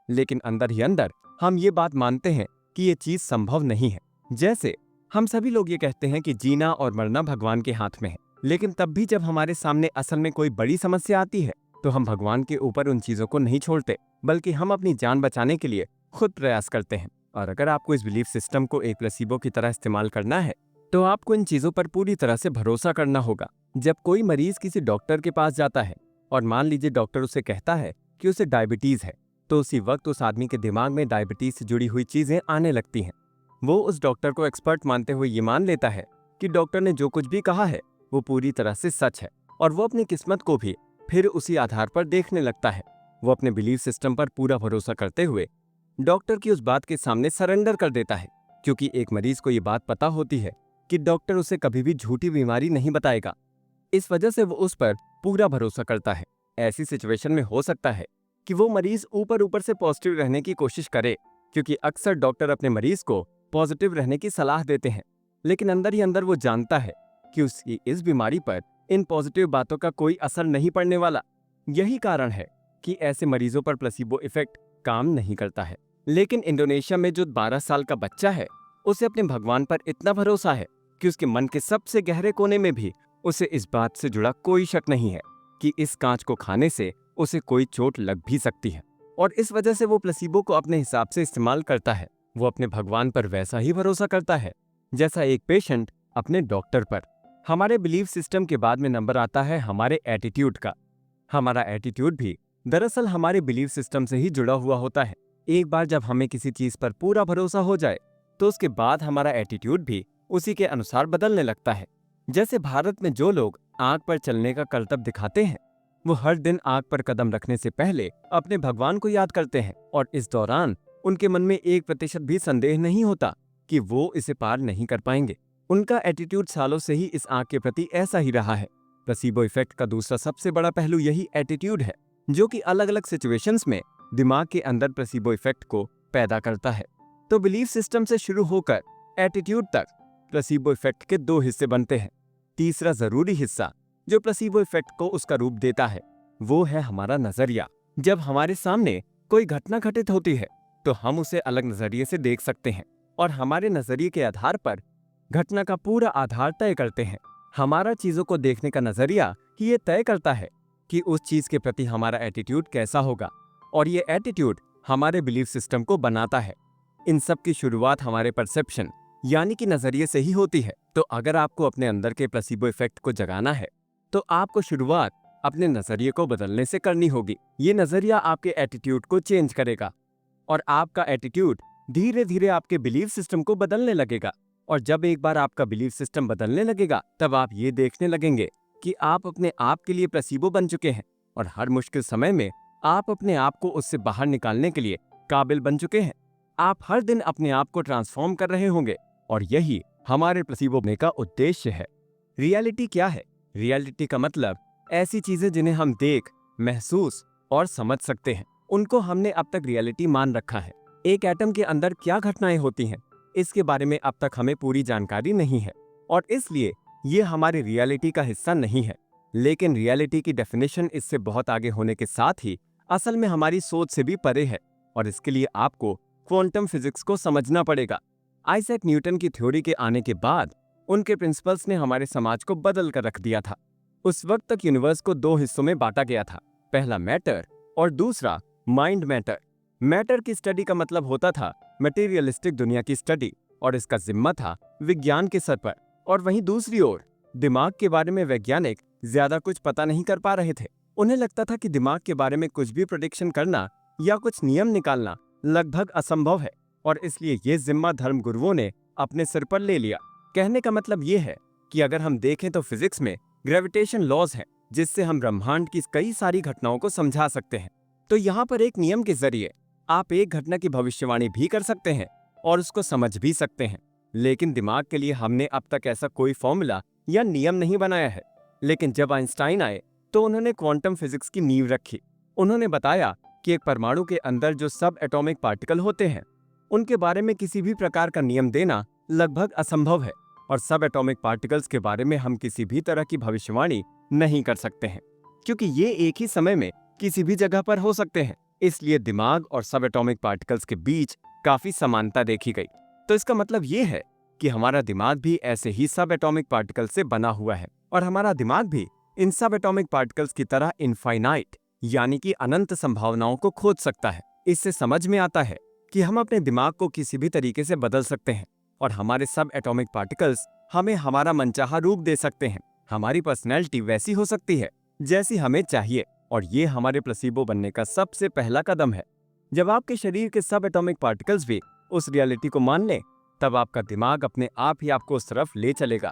लेकिन अंदर ही अंदर हम ये बात मानते हैं कि ये चीज संभव नहीं है। जैसे हम सभी लोग ये कहते हैं कि जीना और मरना भगवान के हाथ में है, लेकिन तब भी जब हमारे सामने असल में कोई बड़ी समस्या आती है तो हम भगवान के ऊपर उन चीजों को नहीं छोड़ते, बल्कि हम अपनी जान बचाने के लिए खुद प्रयास करते हैं। और अगर आपको इस बिलीफ सिस्टम को एक प्लेसिबो की तरह इस्तेमाल करना है तो आपको इन चीजों पर पूरी तरह से भरोसा करना होगा। जब कोई मरीज किसी डॉक्टर के पास जाता है और मान लीजिए डॉक्टर उसे कहता है कि उसे डायबिटीज है, तो उसी वक्त उस आदमी के दिमाग में डायबिटीज से जुड़ी हुई चीजें आने लगती हैं। वो उस डॉक्टर को एक्सपर्ट मानते हुए ये मान लेता है कि डॉक्टर ने जो कुछ भी कहा है वो पूरी तरह से सच है, और वो अपनी किस्मत को भी फिर उसी आधार पर देखने लगता है। वो अपने बिलीफ सिस्टम पर पूरा भरोसा करते हुए डॉक्टर की उस बात के सामने सरेंडर कर देता है, क्योंकि एक मरीज को ये बात पता होती है कि डॉक्टर उसे कभी भी झूठी बीमारी नहीं बताएगा। इस वजह से वो उस पर पूरा भरोसा करता है। ऐसी सिचुएशन में हो सकता है कि वो मरीज ऊपर ऊपर से पॉजिटिव रहने की कोशिश करे, क्योंकि अक्सर डॉक्टर अपने मरीज को पॉजिटिव रहने की सलाह देते हैं, लेकिन अंदर ही अंदर वो जानता है कि उसकी इस बीमारी पर इन पॉजिटिव बातों का कोई असर नहीं पड़ने वाला। यही कारण है कि ऐसे मरीजों पर प्लेसिबो इफेक्ट काम नहीं करता है। लेकिन इंडोनेशिया में जो 12 साल का बच्चा है, उसे अपने भगवान पर इतना भरोसा है कि उसके मन के सबसे गहरे कोने में भी उसे इस बात से जुड़ा कोई शक नहीं है कि इस कांच को खाने से उसे कोई चोट लग भी सकती है, और इस वजह से वो प्लेसिबो को अपने हिसाब से इस्तेमाल करता है। वो अपने भगवान पर वैसा ही भरोसा करता है जैसा एक पेशेंट अपने डॉक्टर पर। हमारे बिलीफ सिस्टम के बाद में नंबर आता है हमारे एटीट्यूड का। हमारा एटीट्यूड भी दरअसल हमारे बिलीफ सिस्टम से ही जुड़ा हुआ होता है। एक बार जब हमें किसी चीज पर पूरा भरोसा हो जाए तो उसके बाद हमारा एटीट्यूड भी उसी के अनुसार बदलने लगता है। जैसे भारत में जो लोग आग पर चलने का करतब दिखाते हैं, वो हर दिन आग पर कदम रखने से पहले अपने भगवान को याद करते हैं, और इस दौरान उनके मन में 1% भी संदेह नहीं होता कि वो इसे पार नहीं कर पाएंगे। उनका एटीट्यूड सालों से ही इस आग के प्रति ऐसा ही रहा है। प्लेसिबो इफेक्ट का दूसरा सबसे बड़ा पहलू यही एटीट्यूड है, जो कि अलग अलग सिचुएशंस में दिमाग के अंदर प्लेसिबो इफेक्ट को पैदा करता है। तो बिलीफ सिस्टम से शुरू होकर एटीट्यूड तक प्लेसिबो इफेक्ट के 2 हिस्से बनते हैं। तीसरा जरूरी हिस्सा जो प्लेसिबो इफेक्ट को उसका रूप देता है, वो है हमारा नजरिया। जब हमारे सामने कोई घटना घटित होती है तो हम उसे अलग नजरिए से देख सकते हैं, और हमारे नजरिए के आधार पर घटना का पूरा आधार तय करते हैं। हमारा चीजों को देखने का नजरिया ही ये तय करता है कि उस चीज के प्रति हमारा एटीट्यूड कैसा होगा, और ये एटीट्यूड हमारे बिलीफ सिस्टम को बनाता है। इन सब की शुरुआत हमारे परसेप्शन यानी कि नजरिए से ही होती है। तो अगर आपको अपने अंदर के प्लेसिबो इफेक्ट को जगाना है तो आपको शुरुआत अपने नजरिए को बदलने से करनी होगी। ये नजरिया आपके एटीट्यूड को चेंज करेगा, और आपका एटीट्यूड धीरे धीरे आपके बिलीफ सिस्टम को बदलने लगेगा। और जब एक बार आपका बिलीफ सिस्टम बदलने लगेगा, तब आप ये देखने लगेंगे कि आप अपने आप के लिए प्लेसिबो बन चुके हैं, और हर मुश्किल समय में आप अपने आप को उससे बाहर निकालने के लिए काबिल बन चुके हैं। आप हर दिन अपने आप को ट्रांसफॉर्म कर रहे होंगे, और यही हमारे प्लेसिबो बनने का उद्देश्य है। रियलिटी क्या है? रियलिटी का मतलब ऐसी चीजें जिन्हें हम देख, महसूस और समझ सकते हैं, उनको हमने अब तक रियलिटी मान रखा है। एक एटम के अंदर क्या घटनाएं होती हैं, इसके बारे में अब तक हमें पूरी जानकारी नहीं है, और इसलिए ये हमारी रियलिटी का हिस्सा नहीं है। लेकिन रियलिटी की डेफिनेशन इससे बहुत आगे होने के साथ ही असल में हमारी सोच से भी परे है, और इसके लिए आपको क्वांटम फिजिक्स को समझना पड़ेगा। आइजैक न्यूटन की थ्योरी के आने के बाद उनके प्रिंसिपल्स ने हमारे समाज को बदल कर रख दिया था। उस वक्त तक यूनिवर्स को 2 हिस्सों में बांटा गया था, पहला मैटर और दूसरा माइंड मैटर। मैटर की स्टडी का मतलब होता था मटेरियलिस्टिक दुनिया की स्टडी, और इसका जिम्मा था विज्ञान के सर पर। और वहीं दूसरी ओर दिमाग के बारे में वैज्ञानिक ज्यादा कुछ पता नहीं कर पा रहे थे। उन्हें लगता था कि दिमाग के बारे में कुछ भी प्रेडिक्शन करना या कुछ नियम निकालना लगभग असंभव है, और इसलिए ये जिम्मा धर्म गुरुओं ने अपने सिर पर ले लिया। कहने का मतलब ये है कि अगर हम देखें तो फिजिक्स में ग्रेविटेशन लॉज हैं, जिससे हम ब्रह्मांड की कई सारी घटनाओं को समझा सकते हैं। तो यहाँ पर एक नियम के जरिए आप एक घटना की भविष्यवाणी भी कर सकते हैं और उसको समझ भी सकते हैं। लेकिन दिमाग के लिए हमने अब तक ऐसा कोई फॉर्मूला या नियम नहीं बनाया है। लेकिन जब आइंस्टाइन आए तो उन्होंने क्वांटम फिजिक्स की नींव रखी। उन्होंने बताया कि एक परमाणु के अंदर जो सब एटॉमिक पार्टिकल होते हैं उनके बारे में किसी भी प्रकार का नियम देना लगभग असंभव है, और सब एटॉमिक पार्टिकल्स के बारे में हम किसी भी तरह की भविष्यवाणी नहीं कर सकते हैं, क्योंकि ये एक ही समय में किसी भी जगह पर हो सकते हैं। इसलिए दिमाग और सब एटॉमिक पार्टिकल्स के बीच काफी समानता देखी गई। तो इसका मतलब ये है कि हमारा दिमाग भी ऐसे ही सब एटॉमिक पार्टिकल से बना हुआ है, और हमारा दिमाग भी इन सब एटॉमिक पार्टिकल्स की तरह इनफाइनाइट यानी कि अनंत संभावनाओं को खोज सकता है। इससे समझ में आता है कि हम अपने दिमाग को किसी भी तरीके से बदल सकते हैं, और हमारे सब एटॉमिक पार्टिकल्स हमें हमारा मनचाहा रूप दे सकते हैं। हमारी पर्सनैलिटी वैसी हो सकती है जैसी हमें चाहिए, और ये हमारे प्लेसिबो बनने का सबसे पहला कदम है। जब आपके शरीर के सब एटॉमिक पार्टिकल्स भी उस रियलिटी को मान लें, तब आपका दिमाग अपने आप ही आपको उस तरफ ले चलेगा।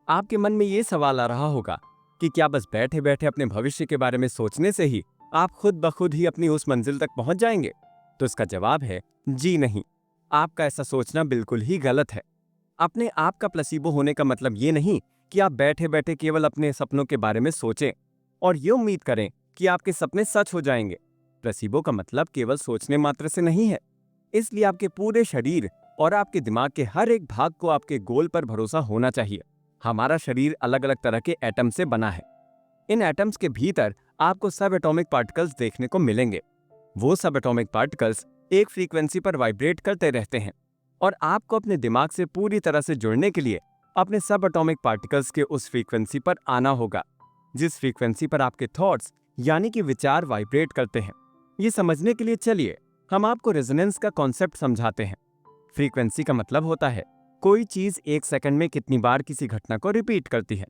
आपके मन में ये सवाल आ रहा होगा कि क्या बस बैठे बैठे अपने भविष्य के बारे में सोचने से ही आप खुद ब खुद ही अपनी उस मंजिल तक पहुंच जाएंगे? तो इसका जवाब है जी नहीं। आपका ऐसा सोचना बिल्कुल ही गलत है। अपने आप का प्लेसिबो होने का मतलब ये नहीं कि आप बैठे बैठे केवल अपने सपनों के बारे में सोचें और ये उम्मीद करें कि आपके सपने सच हो जाएंगे। प्लेसिबो का मतलब केवल सोचने मात्र से नहीं है। इसलिए आपके पूरे शरीर और आपके दिमाग के हर एक भाग को आपके गोल पर भरोसा होना चाहिए। हमारा शरीर अलग अलग तरह के एटम से बना है। इन एटम्स के भीतर आपको सब एटॉमिक पार्टिकल्स देखने को मिलेंगे। वो सब एटॉमिक पार्टिकल्स एक फ्रीक्वेंसी पर वाइब्रेट करते रहते हैं, और आपको अपने दिमाग से पूरी तरह से जुड़ने के लिए अपने सब एटॉमिक पार्टिकल्स के उस फ्रीक्वेंसी पर आना होगा जिस फ्रीक्वेंसी पर आपके थॉट्स यानी कि विचार वाइब्रेट करते हैं। ये समझने के लिए चलिए हम आपको रेजोनेंस का कॉन्सेप्ट समझाते हैं। फ्रीक्वेंसी का मतलब होता है कोई चीज एक सेकंड में कितनी बार किसी घटना को रिपीट करती है।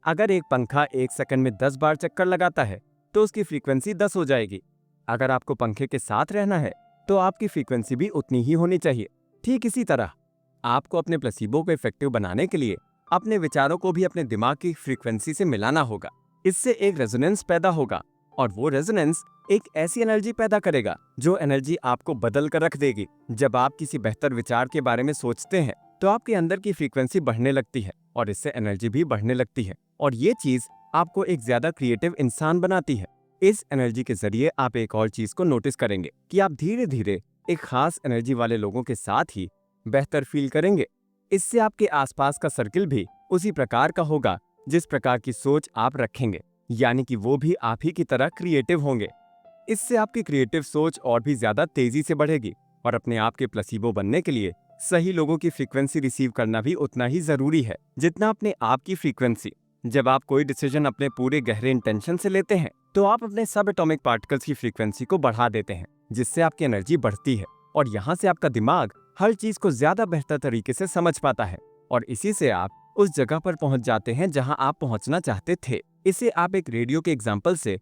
अगर एक पंखा एक सेकंड में 10 बार चक्कर लगाता है तो उसकी फ्रीक्वेंसी 10 हो जाएगी। अगर आपको पंखे के साथ रहना है तो आपकी फ्रीक्वेंसी भी उतनी ही होनी चाहिए। ठीक इसी तरह आपको अपने प्लेसिबो को इफेक्टिव बनाने के लिए अपने विचारों को भी अपने दिमाग की फ्रीक्वेंसी से मिलाना होगा। इससे एक रेजोनेंस पैदा होगा, और वो रेजोनेंस एक ऐसी एनर्जी पैदा करेगा जो एनर्जी आपको बदल कर रख देगी। जब आप किसी बेहतर विचार के बारे में सोचते हैं तो आपके अंदर की फ्रीक्वेंसी बढ़ने लगती है, और इससे एनर्जी भी बढ़ने लगती है, और ये चीज आपको एक ज्यादा क्रिएटिव इंसान बनाती है। इस एनर्जी के जरिए आप एक और चीज को नोटिस करेंगे कि आप धीरे धीरे एक खास एनर्जी वाले लोगों के साथ ही बेहतर फील करेंगे। इससे आपके आसपास का सर्किल भी उसी प्रकार का होगा जिस प्रकार की सोच आप रखेंगे, यानी कि वो भी आप ही की तरह क्रिएटिव होंगे। इससे आपकी क्रिएटिव सोच और भी ज्यादा तेजी से बढ़ेगी, और अपने आप के प्लेसिबो बनने के लिए सही लोगों की फ्रीक्वेंसी रिसीव करना भी उतना ही जरूरी है जितना अपने आप की फ्रीक्वेंसी। जब आप कोई डिसीजन अपने पूरे गहरे इंटेंशन से लेते हैं तो आप अपने सब एटॉमिक पार्टिकल्स की फ्रीक्वेंसी को बढ़ा देते हैं, जिससे आपकी एनर्जी बढ़ती है, और यहाँ से आपका दिमाग हर चीज को ज्यादा बेहतर तरीके से समझ पाता है, और इसी से आप उस जगह पर पहुंच जाते हैं जहां आप पहुंचना चाहते थे। इसे आप एक रेडियो के एग्जाम्पल से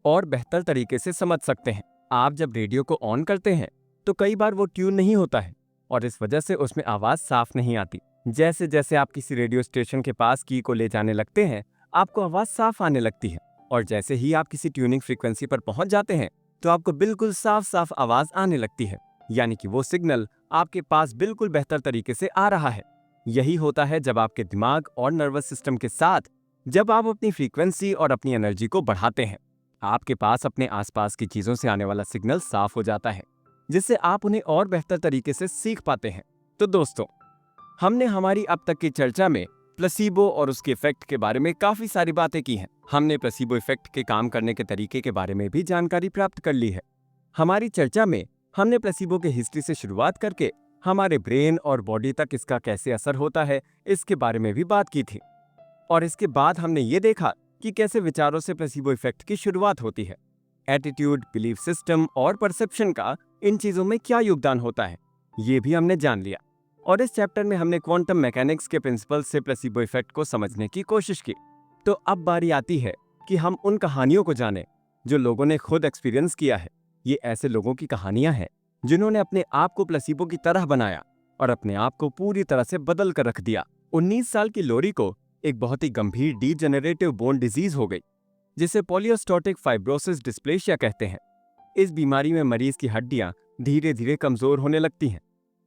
और बेहतर तरीके से समझ सकते हैं। आप जब रेडियो को ऑन करते हैं तो कई बार वो ट्यून नहीं होता है, और इस वजह से उसमें आवाज साफ नहीं आती। जैसे जैसे आप किसी रेडियो स्टेशन के पास की को ले जाने लगते हैं आपको आवाज साफ आने लगती है, और जैसे ही आप किसी ट्यूनिंग फ्रीक्वेंसी पर पहुंच जाते हैं तो आपको बिल्कुल साफ साफ आवाज आने लगती है, यानी कि वो सिग्नल आपके पास बिल्कुल बेहतर तरीके से आ रहा है। यही होता है जब आपके दिमाग और नर्वस सिस्टम के साथ जब आप अपनी फ्रीक्वेंसी और अपनी एनर्जी को बढ़ाते हैं, आपके पास अपने आसपास की चीजों से आने वाला सिग्नल साफ हो जाता है, जिससे आप उन्हें और बेहतर तरीके से सीख पाते हैं। तो दोस्तों, हमने हमारी अब तक की चर्चा में प्लेसिबो और उसके इफेक्ट के बारे में काफी सारी बातें की हैं। हमने प्लेसिबो इफेक्ट के काम करने के तरीके के बारे में भी जानकारी प्राप्त कर ली है। हमारी चर्चा में हमने प्लेसिबो के हिस्ट्री से शुरुआत करके हमारे ब्रेन और बॉडी तक इसका कैसे असर होता है इसके बारे में भी बात की थी, और इसके बाद हमने ये देखा कि कैसे विचारों से प्लेसिबो इफेक्ट की शुरुआत होती है। एटीट्यूड, बिलीफ सिस्टम और परसेप्शन का इन चीजों में क्या योगदान होता है ये भी हमने जान लिया, और इस चैप्टर में हमने क्वांटम मैकेनिक्स के प्रिंसिपल से प्लेसिबो इफेक्ट को समझने की कोशिश की। तो अब बारी आती है कि हम उन कहानियों को जानें जो लोगों ने खुद एक्सपीरियंस किया है। ये ऐसे लोगों की कहानियां हैं जिन्होंने अपने आप को प्लेसिबो की तरह बनाया और अपने आप को पूरी तरह से बदल कर रख दिया। 19 साल की लोरी को एक बहुत ही गंभीर डीजेनरेटिव बोन डिजीज हो गई जिसे पॉलियोस्टोटिक फाइब्रोसिस डिस्प्लेशिया कहते हैं। इस बीमारी में मरीज की हड्डियां धीरे धीरे कमजोर होने लगती हैं,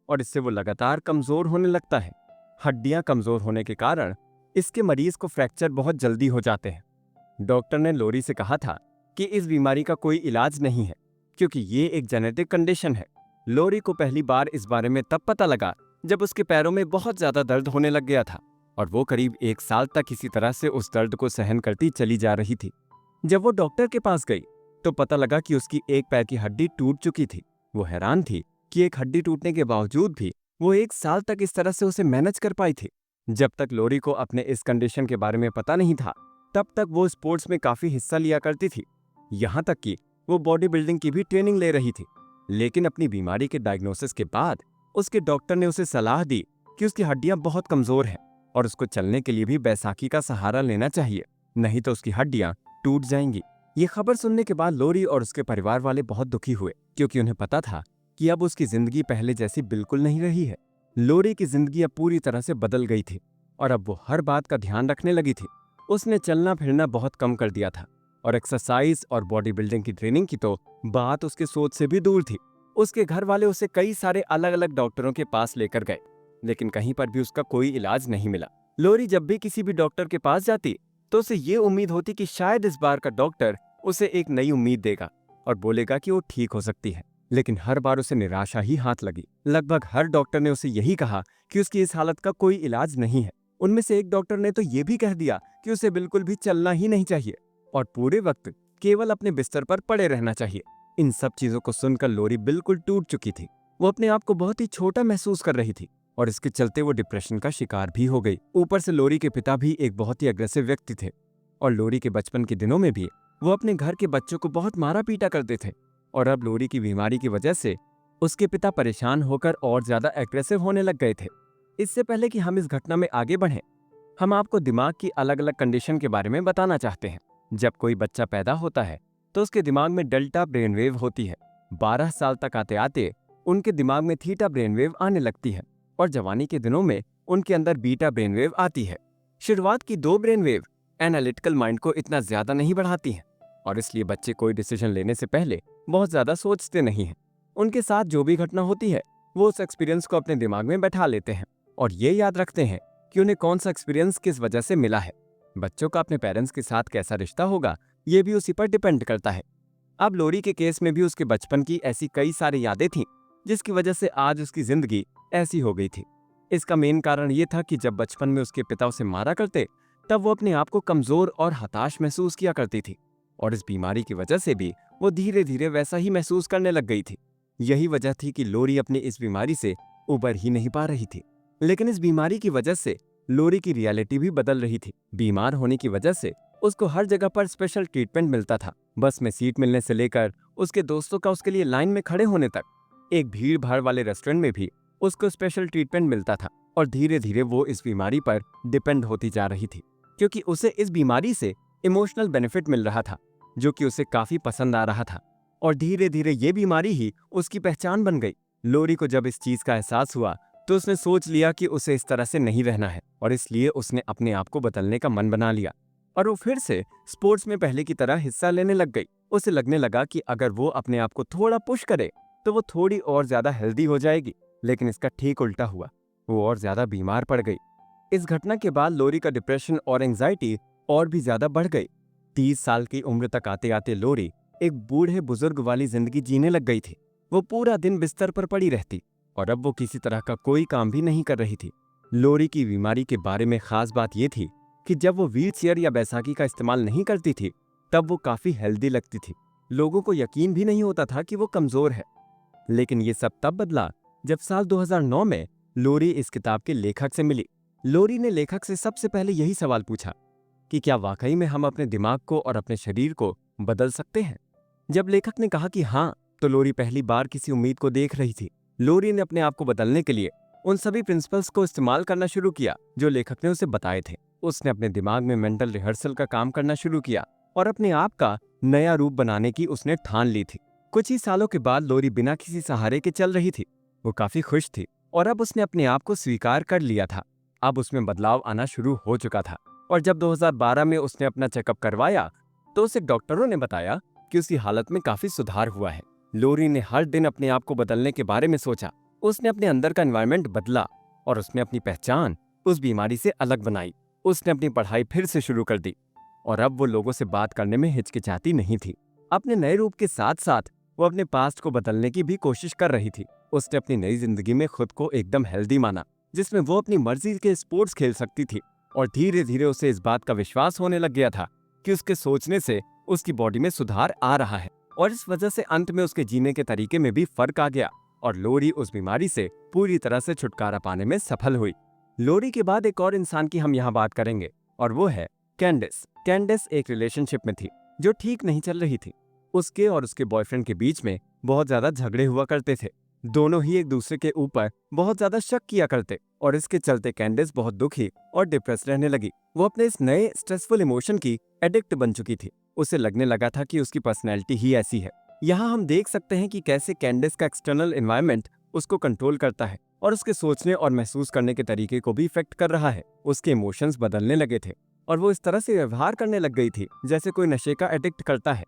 और इससे वो लगातार कमजोर होने लगता है। हड्डियां कमजोर होने के कारण इसके मरीज को फ्रैक्चर बहुत जल्दी हो जाते हैं। डॉक्टर ने लोरी से कहा था कि इस बीमारी का कोई इलाज नहीं है, क्योंकि ये एक जेनेटिक कंडीशन है। लोरी को पहली बार इस बारे में तब पता लगा जब उसके पैरों में बहुत ज्यादा दर्द होने लग गया था और वो करीब 1 साल तक इसी तरह से उस दर्द को सहन करती चली जा रही थी। जब वो डॉक्टर के पास गई तो पता लगा कि उसकी एक पैर की हड्डी टूट चुकी थी। वो हैरान थी कि एक हड्डी टूटने के बावजूद भी वो 1 साल तक इस तरह से उसे मैनेज कर पाई थी। जब तक लोरी को अपने इस कंडीशन के बारे में पता नहीं था तब तक वो स्पोर्ट्स में काफी हिस्सा लिया करती थी। यहाँ तक कि वो बॉडी बिल्डिंग की भी ट्रेनिंग ले रही थी। लेकिन अपनी बीमारी के डायग्नोसिस के बाद उसके डॉक्टर ने उसे सलाह दी कि उसकी हड्डियां बहुत कमजोर हैं और उसको चलने के लिए भी बैसाखी का सहारा लेना चाहिए, नहीं तो उसकी हड्डियां टूट जाएंगी। ये खबर सुनने के बाद लोरी और उसके परिवार वाले बहुत दुखी हुए, क्योंकि उन्हें पता था कि अब उसकी जिंदगी पहले जैसी बिल्कुल नहीं रही है। लोरी की जिंदगी अब पूरी तरह से बदल गई थी और अब वो हर बात का ध्यान रखने लगी थी। उसने चलना फिरना बहुत कम कर दिया था और एक्सरसाइज और बॉडी बिल्डिंग की ट्रेनिंग की तो बात उसके सोच से भी दूर थी। उसके घर वाले उसे कई सारे अलग अलग डॉक्टरों के पास लेकर गए, लेकिन कहीं पर भी उसका कोई इलाज नहीं मिला। लोरी जब भी किसी भी डॉक्टर के पास जाती तो उसे ये उम्मीद होती कि शायद इस बार का डॉक्टर उसे एक नई उम्मीद देगा और बोलेगा कि वो ठीक हो सकती है, लेकिन हर बार उसे निराशा ही हाथ लगी। लगभग हर डॉक्टर ने उसे यही कहा कि उसकी इस हालत का कोई इलाज नहीं है। उनमें से एक डॉक्टर ने तो ये भी कह दिया कि उसे बिल्कुल भी चलना ही नहीं चाहिए और पूरे वक्त केवल अपने बिस्तर पर पड़े रहना चाहिए। इन सब चीजों को सुनकर लोरी बिल्कुल टूट चुकी थी। वो अपने आप को बहुत ही छोटा महसूस कर रही थी और इसके चलते वो डिप्रेशन का शिकार भी हो गई। ऊपर से लोरी के पिता भी एक बहुत ही अग्रेसिव व्यक्ति थे और लोरी के बचपन के दिनों में भी वो अपने घर के बच्चों को बहुत मारा पीटा करते थे और अब लोरी की बीमारी की वजह से उसके पिता परेशान होकर और ज्यादा एग्रेसिव होने लग गए थे। इससे पहले कि हम इस घटना में आगे बढ़ें, हम आपको दिमाग की अलग अलग कंडीशन के बारे में बताना चाहते हैं। जब कोई बच्चा पैदा होता है तो उसके दिमाग में डेल्टा ब्रेनवेव होती है। 12 साल तक आते आते उनके दिमाग में थीटा ब्रेनवेव आने लगती है और जवानी के दिनों में उनके अंदर बीटा ब्रेनवेव आती है। शुरुआत की 2 ब्रेनवेव एनालिटिकल माइंड को इतना ज्यादा नहीं बढ़ाती हैं और इसलिए बच्चे कोई डिसीजन लेने से पहले बहुत ज्यादा सोचते नहीं हैं। उनके साथ जो भी घटना होती है वो उस एक्सपीरियंस को अपने दिमाग में बैठा लेते हैं और ये याद रखते हैं कि उन्हें कौन सा एक्सपीरियंस किस वजह से मिला है। बच्चों का अपने पेरेंट्स के साथ कैसा रिश्ता होगा ये भी उसी पर डिपेंड करता है। अब लोरी के केस में भी उसके बचपन की ऐसी कई सारी यादें थीं जिसकी वजह से आज उसकी जिंदगी ऐसी हो गई थी। इसका मेन कारण ये था कि जब बचपन में उसके पिता उसे मारा करते तब वो अपने आप को कमजोर और हताश महसूस किया करती थी और इस बीमारी की वजह से भी वो धीरे धीरे वैसा ही महसूस करने लग गई थी। यही वजह थी कि लोरी अपनी इस बीमारी से उबर ही नहीं पा रही थी। लेकिन इस बीमारी की वजह से लोरी की रियलिटी भी बदल रही थी। बीमार होने की वजह से उसको हर जगह पर स्पेशल ट्रीटमेंट मिलता था। बस में सीट मिलने से लेकर उसके दोस्तों का उसके लिए लाइन में खड़े होने तक, एक भीड़ भाड़ वाले रेस्टोरेंट में भी उसको स्पेशल ट्रीटमेंट मिलता था और धीरे धीरे वो इस बीमारी पर डिपेंड होती जा रही थी, क्योंकि उसे इस बीमारी से इमोशनल बेनिफिट मिल रहा था जो कि उसे काफी पसंद आ रहा था और धीरे धीरे ये बीमारी ही उसकी पहचान बन गई। लोरी को जब इस चीज का एहसास हुआ तो उसने सोच लिया कि उसे इस तरह से नहीं रहना है और इसलिए उसने अपने आप को बदलने का मन बना लिया और वो फिर से स्पोर्ट्स में पहले की तरह हिस्सा लेने लग गई। उसे लगने लगा कि अगर वो अपने आप को थोड़ा पुश करे तो वो थोड़ी और ज्यादा हेल्दी हो जाएगी, लेकिन इसका ठीक उल्टा हुआ, वो और ज्यादा बीमार पड़ गई। इस घटना के बाद लोरी का डिप्रेशन और एंजाइटी और भी ज्यादा बढ़ गई। 30 साल की उम्र तक आते आते लोरी एक बूढ़े बुजुर्ग वाली जिंदगी जीने लग गई थी। वो पूरा दिन बिस्तर पर पड़ी रहती और अब वो किसी तरह का कोई काम भी नहीं कर रही थी। लोरी की बीमारी के बारे में खास बात यह थी कि जब वो व्हील चेयर या बैसाखी का इस्तेमाल नहीं करती थी तब वो काफी हेल्दी लगती थी। लोगों को यकीन भी नहीं होता था कि वो कमजोर है। लेकिन ये सब तब बदला जब साल 2009 में लोरी इस किताब के लेखक से मिली। लोरी ने लेखक से सबसे पहले यही सवाल पूछा कि क्या वाकई में हम अपने दिमाग को और अपने शरीर को बदल सकते हैं। जब लेखक ने कहा कि हाँ, तो लोरी पहली बार किसी उम्मीद को देख रही थी। लोरी ने अपने आप को बदलने के लिए उन सभी प्रिंसिपल्स को इस्तेमाल करना शुरू किया जो लेखक ने उसे बताए थे। उसने अपने दिमाग में मेंटल रिहर्सल का काम करना शुरू किया और अपने आप का नया रूप बनाने की उसने ठान ली थी। कुछ ही सालों के बाद लोरी बिना किसी सहारे के चल रही थी। वो काफी खुश थी और अब उसने अपने आप को स्वीकार कर लिया था। अब उसमें बदलाव आना शुरू हो चुका था और जब 2012 में उसने अपना चेकअप करवाया तो उसे डॉक्टरों ने बताया कि उसकी हालत में काफी सुधार हुआ है। लोरी ने हर दिन अपने आप को बदलने के बारे में सोचा। उसने अपने अंदर का एनवायरनमेंट बदला और उसने अपनी पहचान उस बीमारी से अलग बनाई। उसने अपनी पढ़ाई फिर से शुरू कर दी और अब वो लोगों से बात करने में हिचकिचाती नहीं थी। अपने नए रूप के साथ साथ वो अपने पास्ट को बदलने की भी कोशिश कर रही थी। उसने अपनी नई जिंदगी में खुद को एकदम हेल्दी माना, जिसमें वो अपनी मर्जी के स्पोर्ट्स खेल सकती थी। और धीरे धीरे उसे इस बात का विश्वास होने लग गया था कि उसके सोचने से उसकी बॉडी में सुधार आ रहा है। और इस वजह से अंत में उसके जीने के तरीके में भी फर्क आ गया और लोरी उस बीमारी से पूरी तरह से छुटकारा पाने में सफल हुई। लोरी के बाद एक और इंसान की हम यहाँ बात करेंगे और वो है कैंडिस। कैंडिस एक रिलेशनशिप में थी जो ठीक नहीं चल रही थी। उसके और उसके बॉयफ्रेंड के बीच में बहुत ज्यादा झगड़े हुआ करते थे। दोनों ही एक दूसरे के ऊपर बहुत ज्यादा शक किया करते और इसके चलते कैंडिस बहुत दुखी और डिप्रेस रहने लगी। वो अपने इस नए स्ट्रेसफुल इमोशन की एडिक्ट बन चुकी थी। उसे लगने लगा था कि उसकी पर्सनैलिटी ही ऐसी है। यहाँ हम देख सकते हैं कि कैसे कैंडिस का एक्सटर्नल एनवायरनमेंट उसको कंट्रोल करता है और उसके सोचने और महसूस करने के तरीके को भी इफेक्ट कर रहा है। उसके इमोशंस बदलने लगे थे और वो इस तरह से व्यवहार करने लग गई थी जैसे कोई नशे का एडिक्ट करता है।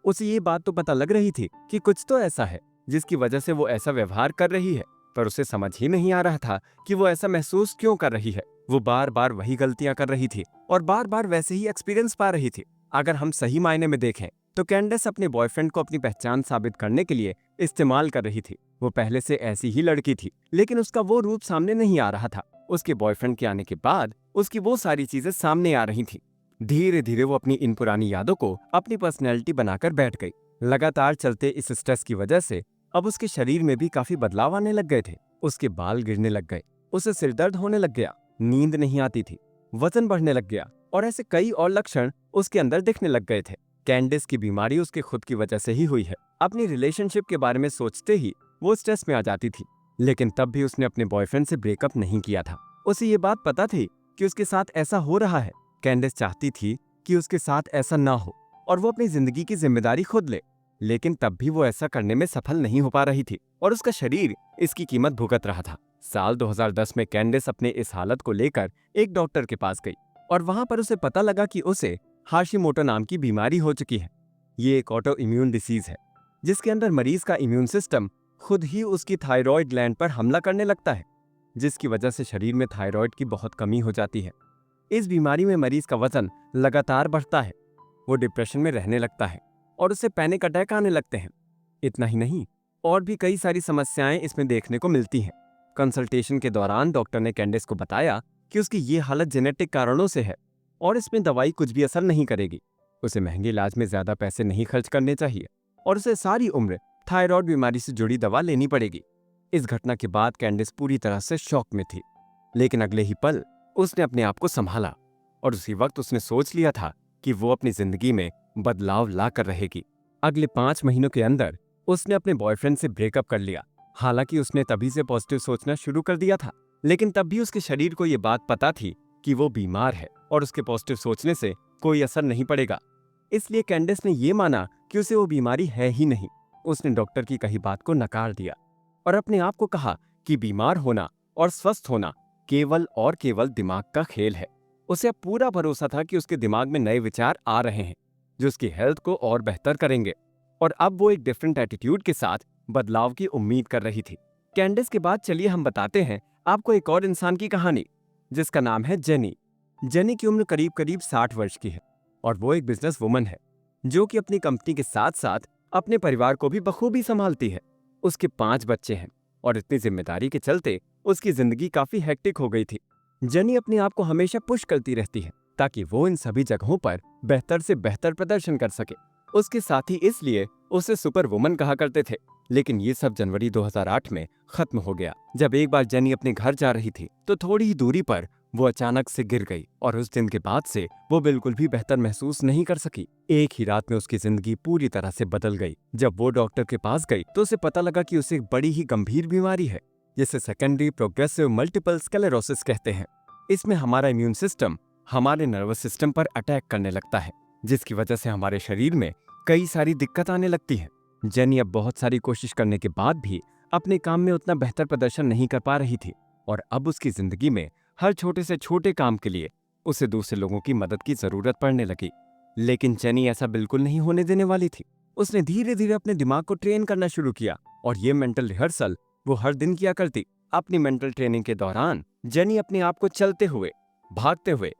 उसे ये बात तो पता लग रही थी कि कुछ तो ऐसा है जिसकी वजह से वो ऐसा व्यवहार कर रही है, पर उसे समझ ही नहीं आ रहा था कि वो ऐसा महसूस क्यों कर रही है। वो बार बार वही गलतियां कर रही थी और बार बार वैसे ही एक्सपीरियंस पा रही थी। अगर हम सही मायने में देखें तो कैंडिस अपने बॉयफ्रेंड को अपनी पहचान साबित करने के लिए इस्तेमाल कर रही थी। वो पहले से ऐसी ही लड़की थी, लेकिन उसका वो रूप सामने नहीं आ रहा था। उसके बॉयफ्रेंड के आने के बाद उसकी वो सारी चीजें सामने आ रही थी। धीरे धीरे वो अपनी इन पुरानी यादों को अपनी पर्सनैलिटी बनाकर बैठ गई। लगातार चलते इस स्ट्रेस की वजह से अब उसके शरीर में भी काफी बदलाव आने लग गए थे। उसके बाल गिरने लग गए, उसे सिरदर्द होने लग गया, नींद नहीं आती थी, वजन बढ़ने लग गया और ऐसे कई और लक्षण उसके अंदर दिखने लग गए थे। कैंडिस की बीमारी उसके खुद की वजह से ही हुई है। अपनी रिलेशनशिप के बारे में सोचते ही वो स्ट्रेस में आ जाती थी, लेकिन तब भी उसने अपने बॉयफ्रेंड से ब्रेकअप नहीं किया था। उसे ये बात पता थी कि उसके साथ ऐसा हो रहा है। कैंडिस चाहती थी कि उसके साथ ऐसा ना हो और वो अपनी जिंदगी की जिम्मेदारी खुद ले, लेकिन तब भी वो ऐसा करने में सफल नहीं हो पा रही थी और उसका शरीर इसकी कीमत भुगत रहा था। साल 2010 में कैंडिस अपने इस हालत को लेकर एक डॉक्टर के पास गई और वहां पर उसे पता लगा कि उसे हाशिमोटो नाम की बीमारी हो चुकी है। ये एक ऑटो इम्यून डिसीज है जिसके अंदर मरीज का इम्यून सिस्टम खुद ही उसकी थायराइड ग्लैंड पर हमला करने लगता है, जिसकी वजह से शरीर में थायराइड की बहुत कमी हो जाती है। इस बीमारी में मरीज का वजन लगातार बढ़ता है, वो डिप्रेशन में रहने लगता है और उसे पैनिक अटैक आने लगते हैं। इतना ही नहीं, और भी कई सारी समस्याएं इसमें देखने को मिलती हैं। कंसल्टेशन के दौरान डॉक्टर ने कैंडिस को बताया कि उसकी ये हालत जेनेटिक कारणों से है और इसमें दवाई कुछ भी असर नहीं करेगी। उसे महंगे इलाज में ज्यादा पैसे नहीं खर्च करने चाहिए और उसे सारी उम्र थायराइड बीमारी से जुड़ी दवा लेनी पड़ेगी। इस घटना के बाद कैंडिस पूरी तरह से शॉक में थी, लेकिन अगले ही पल उसने अपने आप को संभाला और उसी वक्त उसने सोच लिया था कि वो अपनी जिंदगी में बदलाव ला कर रहेगी। अगले 5 महीनों के अंदर उसने अपने बॉयफ्रेंड से ब्रेकअप कर लिया। हालांकि उसने तभी से पॉजिटिव सोचना शुरू कर दिया था, लेकिन तब भी उसके शरीर को ये बात पता थी कि वो बीमार है और उसके पॉजिटिव सोचने से कोई असर नहीं पड़ेगा। इसलिए कैंडिस ने ये माना कि उसे वो बीमारी है ही नहीं। उसने डॉक्टर की कही बात को नकार दिया और अपने आप को कहा कि बीमार होना और स्वस्थ होना केवल और केवल दिमाग का खेल है। उसे अब पूरा भरोसा था कि उसके दिमाग में नए विचार आ रहे हैं जो उसकी हेल्थ को और बेहतर करेंगे और अब वो एक डिफरेंट एटीट्यूड के साथ बदलाव की उम्मीद कर रही थी। कैंडिस के बाद चलिए हम बताते हैं आपको एक और इंसान की कहानी, जिसका नाम है जेनी। जेनी की उम्र करीब करीब 60 वर्ष की है और वो एक बिजनेस वुमन है जो कि अपनी कंपनी के साथ साथ अपने परिवार को भी बखूबी संभालती है। उसके 5 बच्चे हैं और इतनी जिम्मेदारी के चलते उसकी जिंदगी काफी हेक्टिक हो गई थी। जेनी अपने आप को हमेशा पुश करती रहती है ताकि वो इन सभी जगहों पर बेहतर से बेहतर प्रदर्शन कर सके। उसके साथी इसलिए उसे सुपर वुमन कहा करते थे, लेकिन ये सब जनवरी 2008 में खत्म हो गया जब एक बार जेनी अपने घर जा रही थी तो थोड़ी ही दूरी पर वो अचानक से गिर गई और उस दिन के बाद से वो बिल्कुल भी बेहतर महसूस नहीं कर सकी। एक ही रात में उसकी जिंदगी पूरी तरह से बदल गई। जब वो डॉक्टर के पास गई तो उसे पता लगा कि उसे एक बड़ी ही गंभीर बीमारी है जिसे सेकेंडरी प्रोग्रेसिव मल्टीपल स्क्लेरोसिस कहते हैं। इसमें हमारा इम्यून सिस्टम हमारे नर्वस सिस्टम पर अटैक करने लगता है, जिसकी वजह से हमारे शरीर में कई सारी दिक्कत आने लगती है। जेनी अब बहुत सारी कोशिश करने के बाद भी अपने काम में उतना बेहतर प्रदर्शन नहीं कर पा रही थी और अब उसकी जिंदगी में हर छोटे से छोटे काम के लिए उसे दूसरे लोगों की मदद की जरूरत पड़ने लगी। लेकिन जेनी ऐसा बिल्कुल नहीं होने देने वाली थी। उसने धीरे धीरे अपने दिमाग को ट्रेन करना शुरू किया और ये मेंटल रिहर्सल वो हर दिन किया करती। अपनी मेंटल ट्रेनिंग के दौरान जेनी अपने आप को चलते हुए, भागते हुए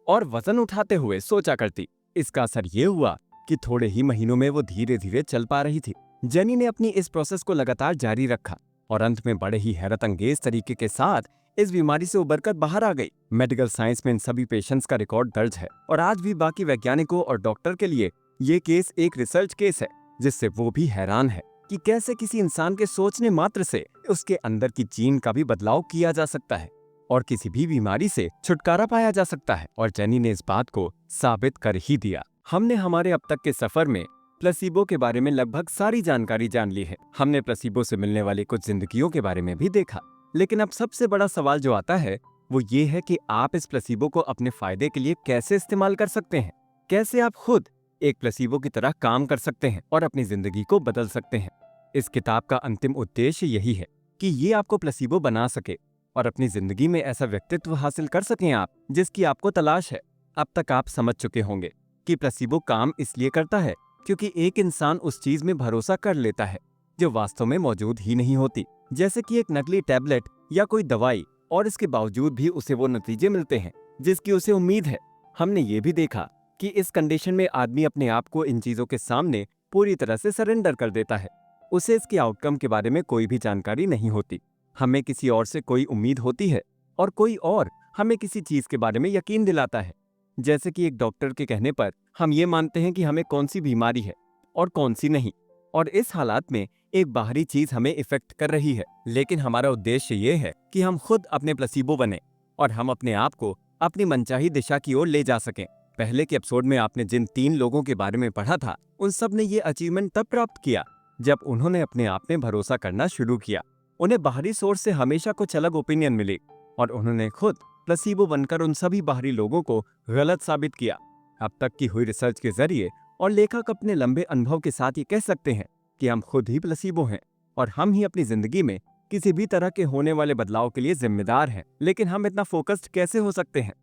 और वजन उठाते हुए सोचा करती। इसका असर ये हुआ कि थोड़े ही महीनों में वो धीरे धीरे चल पा रही थी। जेनी ने अपनी इस प्रोसेस को लगातार जारी रखा और अंत में बड़े ही हैरत अंगेज तरीके के साथ इस बीमारी से उबरकर बाहर आ गई। मेडिकल साइंस में इन सभी पेशेंट्स का रिकॉर्ड दर्ज है और आज भी बाकी वैज्ञानिकों और डॉक्टर के लिए ये केस एक रिसर्च केस है, जिससे वो भी हैरान है कि कैसे किसी इंसान के सोचने मात्र से उसके अंदर की जीन का भी बदलाव किया जा सकता है और किसी भी बीमारी से छुटकारा पाया जा सकता है। और जेनी ने इस बात को साबित कर ही दिया। हमने हमारे अब तक के सफर में प्लेसिबो के बारे में लगभग सारी जानकारी जान ली है। हमने प्लेसिबो से मिलने वाली कुछ जिंदगियों के बारे में भी देखा, लेकिन अब सबसे बड़ा सवाल जो आता है वो ये है कि आप इस प्लेसिबो को अपने फायदे के लिए कैसे इस्तेमाल कर सकते हैं। कैसे आप खुद एक प्लेसिबो की तरह काम कर सकते हैं और अपनी जिंदगी को बदल सकते हैं। इस किताब का अंतिम उद्देश्य यही है कि ये आपको प्लेसिबो बना सके और अपनी जिंदगी में ऐसा व्यक्तित्व हासिल कर सकें आप जिसकी आपको तलाश है। अब तक आप समझ चुके होंगे कि प्लेसिबो काम इसलिए करता है क्योंकि एक इंसान उस चीज में भरोसा कर लेता है जो वास्तव में मौजूद ही नहीं होती, जैसे कि एक नकली टैबलेट या कोई दवाई, और इसके बावजूद भी उसे वो नतीजे मिलते हैं जिसकी उसे उम्मीद है। हमने ये भी देखा कि इस कंडीशन में आदमी अपने आप को इन चीजों के सामने पूरी तरह से सरेंडर कर देता है। उसे इसके आउटकम के बारे में कोई भी जानकारी नहीं होती। हमें किसी और से कोई उम्मीद होती है और कोई और हमें किसी चीज के बारे में यकीन दिलाता है। जैसे कि एक डॉक्टर के कहने पर हम ये मानते हैं कि हमें कौन सी बीमारी है और कौन सी नहीं, और इस हालात में एक बाहरी चीज हमें इफेक्ट कर रही है। लेकिन हमारा उद्देश्य ये है कि हम खुद अपने प्लेसिबो बने और हम अपने आप को अपनी मनचाही दिशा की ओर ले जा सकें। पहले के एपिसोड में आपने जिन 3 लोगों के बारे में पढ़ा था, उन सब ने ये अचीवमेंट तब प्राप्त किया जब उन्होंने अपने आप में भरोसा करना शुरू किया। उन्हें बाहरी सोर्स से हमेशा कुछ अलग ओपिनियन मिली और उन्होंने खुद प्लेसिबो बनकर उन सभी बाहरी लोगों को गलत साबित किया। अब तक की हुई रिसर्च के जरिए और लेखक अपने लंबे अनुभव के साथ ये कह सकते हैं कि हम खुद ही प्लेसिबो हैं और हम ही अपनी जिंदगी में किसी भी तरह के होने वाले बदलाव के लिए जिम्मेदार हैं। लेकिन हम इतना फोकस्ड कैसे हो सकते हैं?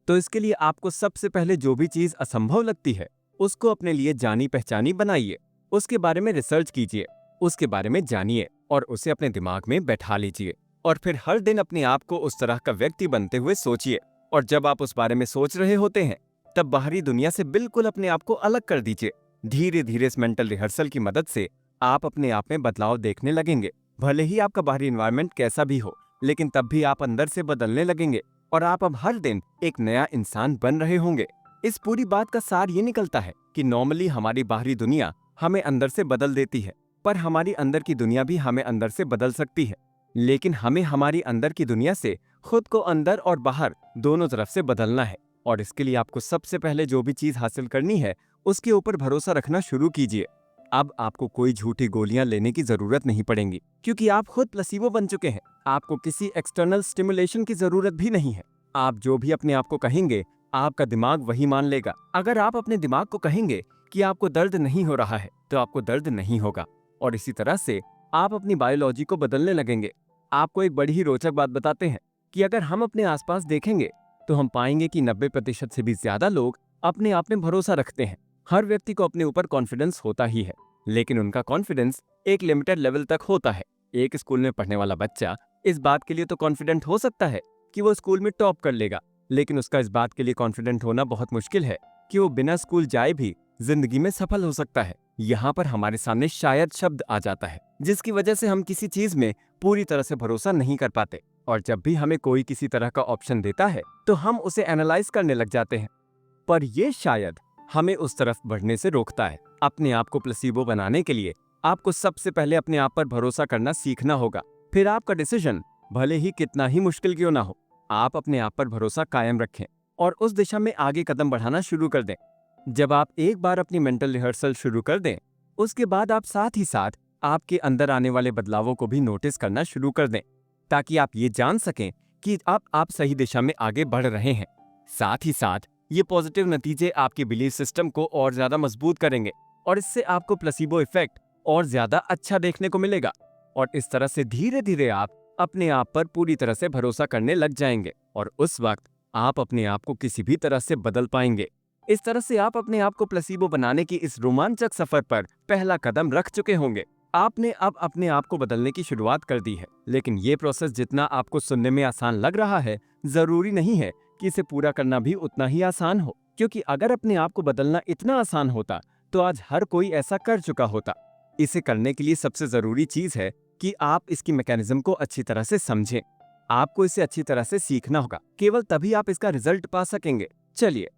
तो इसके लिए आपको सबसे पहले जो भी चीज असंभव लगती है उसको अपने लिए जानी पहचानी बनाइए, उसके बारे में रिसर्च कीजिए, उसके बारे में जानिए और उसे अपने दिमाग में बैठा लीजिए और फिर हर दिन अपने आप को उस तरह का व्यक्ति बनते हुए सोचिए। और जब आप उस बारे में सोच रहे होते हैं तब बाहरी दुनिया से बिल्कुल अपने आप को अलग कर दीजिए। धीरे धीरे इस मेंटल रिहर्सल की मदद से आप अपने आप में बदलाव देखने लगेंगे। भले ही आपका बाहरी एनवायरनमेंट कैसा भी हो, लेकिन तब भी आप अंदर से बदलने लगेंगे और आप अब हर दिन एक नया इंसान बन रहे होंगे। इस पूरी बात का सार ये निकलता है कि नॉर्मली हमारी बाहरी दुनिया हमें अंदर से बदल देती है, पर हमारी अंदर की दुनिया भी हमें अंदर से बदल सकती है। लेकिन हमें हमारी अंदर की दुनिया से खुद को अंदर और बाहर दोनों तरफ से बदलना है। और इसके लिए आपको सबसे पहले जो भी चीज हासिल करनी है उसके ऊपर भरोसा रखना शुरू कीजिए। अब आपको कोई झूठी गोलियां लेने की जरूरत नहीं पड़ेगी क्योंकि आप खुद प्लेसिबो बन चुके हैं। आपको किसी एक्सटर्नल स्टिमुलेशन की जरूरत भी नहीं है। आप जो भी अपने आप को कहेंगे आपका दिमाग वही मान लेगा। अगर आप अपने दिमाग को कहेंगे कि आपको दर्द नहीं हो रहा है तो आपको दर्द नहीं होगा, और इसी तरह से आप अपनी बायोलॉजी को बदलने लगेंगे। आपको एक बड़ी ही रोचक बात बताते हैं कि अगर हम अपने आसपास देखेंगे तो हम पाएंगे कि 90% से भी ज्यादा लोग अपने आप में भरोसा रखते हैं। हर व्यक्ति को अपने ऊपर कॉन्फिडेंस होता ही है, लेकिन उनका कॉन्फिडेंस एक लिमिटेड लेवल तक होता है। एक स्कूल में पढ़ने वाला बच्चा इस बात के लिए तो कॉन्फिडेंट हो सकता है कि वो स्कूल में टॉप कर लेगा, लेकिन उसका इस बात के लिए कॉन्फिडेंट होना बहुत मुश्किल है कि वो बिना स्कूल जाए भी जिंदगी में सफल हो सकता है। यहाँ पर हमारे सामने शायद शब्द आ जाता है जिसकी वजह से हम किसी चीज में पूरी तरह से भरोसा नहीं कर पाते, और जब भी हमें कोई किसी तरह का ऑप्शन देता है तो हम उसे एनालाइज करने लग जाते हैं, पर यह शायद हमें उस तरफ बढ़ने से रोकता है। अपने आप को प्लेसिबो बनाने के लिए आपको सबसे पहले अपने आप पर भरोसा करना सीखना होगा। फिर आपका डिसीजन भले ही कितना ही मुश्किल क्यों ना हो, आप अपने आप पर भरोसा कायम रखें और उस दिशा में आगे कदम बढ़ाना शुरू कर दें। जब आप एक बार अपनी मेंटल रिहर्सल शुरू कर दें, उसके बाद आप साथ ही साथ आपके अंदर आने वाले बदलावों को भी नोटिस करना शुरू कर दें, ताकि आप ये जान सकें कि अब आप सही दिशा में आगे बढ़ रहे हैं। साथ ही साथ ये पॉजिटिव नतीजे आपके बिलीफ सिस्टम को और ज्यादा मजबूत करेंगे और इससे आपको प्लेसिबो इफेक्ट और ज्यादा अच्छा देखने को मिलेगा, और इस तरह से धीरे धीरे आप अपने आप पर पूरी तरह से भरोसा करने लग जाएंगे और उस वक्त आप अपने आप को किसी भी तरह से बदल पाएंगे। इस तरह से आप अपने आप को प्लेसिबो बनाने की इस रोमांचक सफर पर पहला कदम रख चुके होंगे। आपने अब अपने आप को बदलने की शुरुआत कर दी है, लेकिन ये प्रोसेस जितना आपको सुनने में आसान लग रहा है, जरूरी नहीं है कि इसे पूरा करना भी उतना ही आसान हो, क्योंकि अगर अपने आप को बदलना इतना आसान होता तो आज हर कोई ऐसा कर चुका होता। इसे करने के लिए सबसे जरूरी चीज है कि आप इसकी मैकेनिज्म को अच्छी तरह से समझें। आपको इसे अच्छी तरह से सीखना होगा, केवल तभी आप इसका रिजल्ट पा सकेंगे। चलिए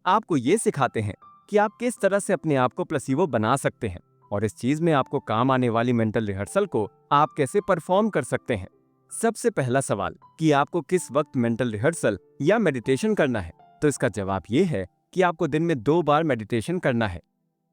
आपको ये सिखाते हैं कि आप किस तरह से अपने आप को प्लेसिबो बना सकते हैं और इस चीज में आपको काम आने वाली मेंटल रिहर्सल को आप कैसे परफॉर्म कर सकते हैं। सबसे पहला सवाल कि आपको किस वक्त मेंटल रिहर्सल या मेडिटेशन करना है, तो इसका जवाब ये है कि आपको दिन में 2 बार मेडिटेशन करना है,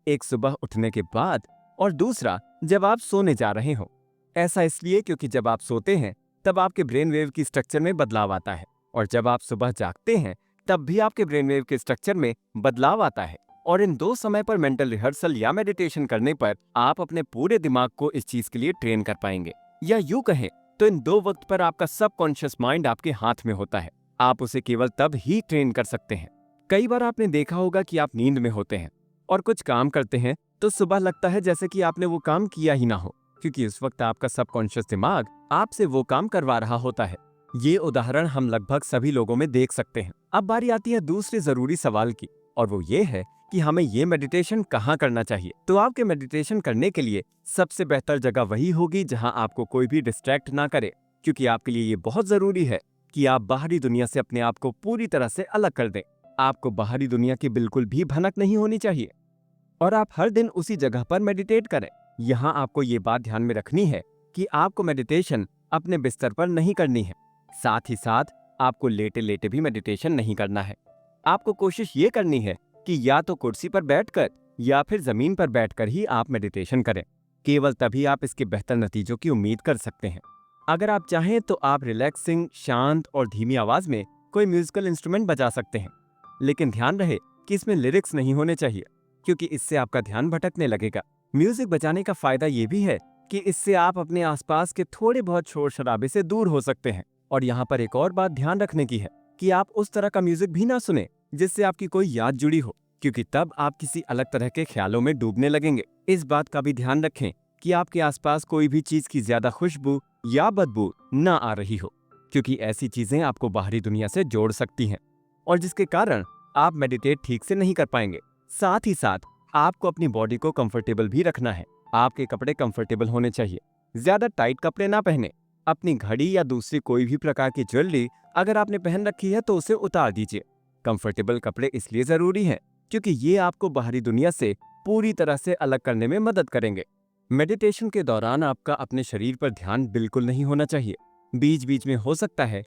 एक सुबह उठने के बाद और दूसरा जब आप सोने जा रहे हो। ऐसा इसलिए क्योंकि जब आप सोते हैं तब आपके ब्रेन वेव की स्ट्रक्चर में बदलाव आता है और जब आप सुबह जागते हैं तब भी आपके ब्रेन वेव के स्ट्रक्चर में बदलाव आता है। और इन 2 समय पर मेंटल रिहर्सल या मेडिटेशन करने पर आप अपने पूरे दिमाग को इस चीज के लिए ट्रेन कर पाएंगे। या यूं कहें तो इन 2 वक्त पर आपका सबकॉन्शियस माइंड आपके हाथ में होता है, आप उसे केवल तब ही ट्रेन कर सकते हैं। कई बार आपने देखा होगा कि आप नींद में होते हैं और कुछ काम करते हैं तो सुबह लगता है जैसे कि आपने वो काम किया ही ना हो, क्योंकि उस वक्त आपका सबकॉन्शियस दिमाग आपसे वो काम करवा रहा होता है। ये उदाहरण हम लगभग सभी लोगों में देख सकते हैं। अब बारी आती है दूसरे जरूरी सवाल की, और वो ये है कि हमें ये मेडिटेशन कहाँ करना चाहिए। तो आपके मेडिटेशन करने के लिए सबसे बेहतर जगह वही होगी जहाँ आपको कोई भी डिस्ट्रैक्ट ना करे, क्योंकि आपके लिए ये बहुत जरूरी है कि आप बाहरी दुनिया से अपने आप को पूरी तरह से अलग कर दें। आपको बाहरी दुनिया की बिल्कुल भी भनक नहीं होनी चाहिए और आप हर दिन उसी जगह पर मेडिटेट करें। यहाँ आपको ये बात ध्यान में रखनी है कि आपको मेडिटेशन अपने बिस्तर पर नहीं करनी है, साथ ही साथ आपको लेटे लेटे भी मेडिटेशन नहीं करना है। आपको कोशिश ये करनी है कि या तो कुर्सी पर बैठकर या फिर जमीन पर बैठकर ही आप मेडिटेशन करें। केवल तभी आप इसके बेहतर नतीजों की उम्मीद कर सकते हैं। अगर आप चाहें तो आप रिलैक्सिंग, शांत और धीमी आवाज में कोई म्यूजिकल इंस्ट्रूमेंट बजा सकते हैं, लेकिन ध्यान रहे कि इसमें लिरिक्स नहीं होने चाहिए, क्योंकि इससे आपका ध्यान भटकने लगेगा। म्यूजिक बजाने का फायदा ये भी है कि इससे आप अपने आसपास के थोड़े बहुत शोर शराबे से दूर हो सकते हैं। और यहाँ पर एक और बात ध्यान रखने की है कि आप उस तरह का म्यूजिक भी ना सुने जिससे आपकी कोई याद जुड़ी हो, क्योंकि तब आप किसी अलग तरह के ख्यालों में डूबने लगेंगे। इस बात का भी ध्यान रखें कि आपके आसपास कोई भी चीज की ज्यादा खुशबू या बदबू ना आ रही हो, क्योंकि ऐसी चीजें आपको बाहरी दुनिया से जोड़ सकती हैं और जिसके कारण आप मेडिटेट ठीक से नहीं कर पाएंगे। साथ ही साथ आपको अपनी बॉडी को कंफर्टेबल भी रखना है। आपके कपड़े कंफर्टेबल होने चाहिए, ज्यादा टाइट कपड़े ना पहने। अपनी घड़ी या दूसरी कोई भी प्रकार की ज्वेलरी अगर आपने पहन रखी है तो उसे उतार दीजिए। कंफर्टेबल कपड़े इसलिए जरूरी हैं क्योंकि ये आपको बाहरी दुनिया से पूरी तरह से अलग करने में मदद करेंगे। मेडिटेशन के दौरान आपका अपने शरीर पर ध्यान बिल्कुल नहीं होना चाहिए। बीच बीच में हो सकता है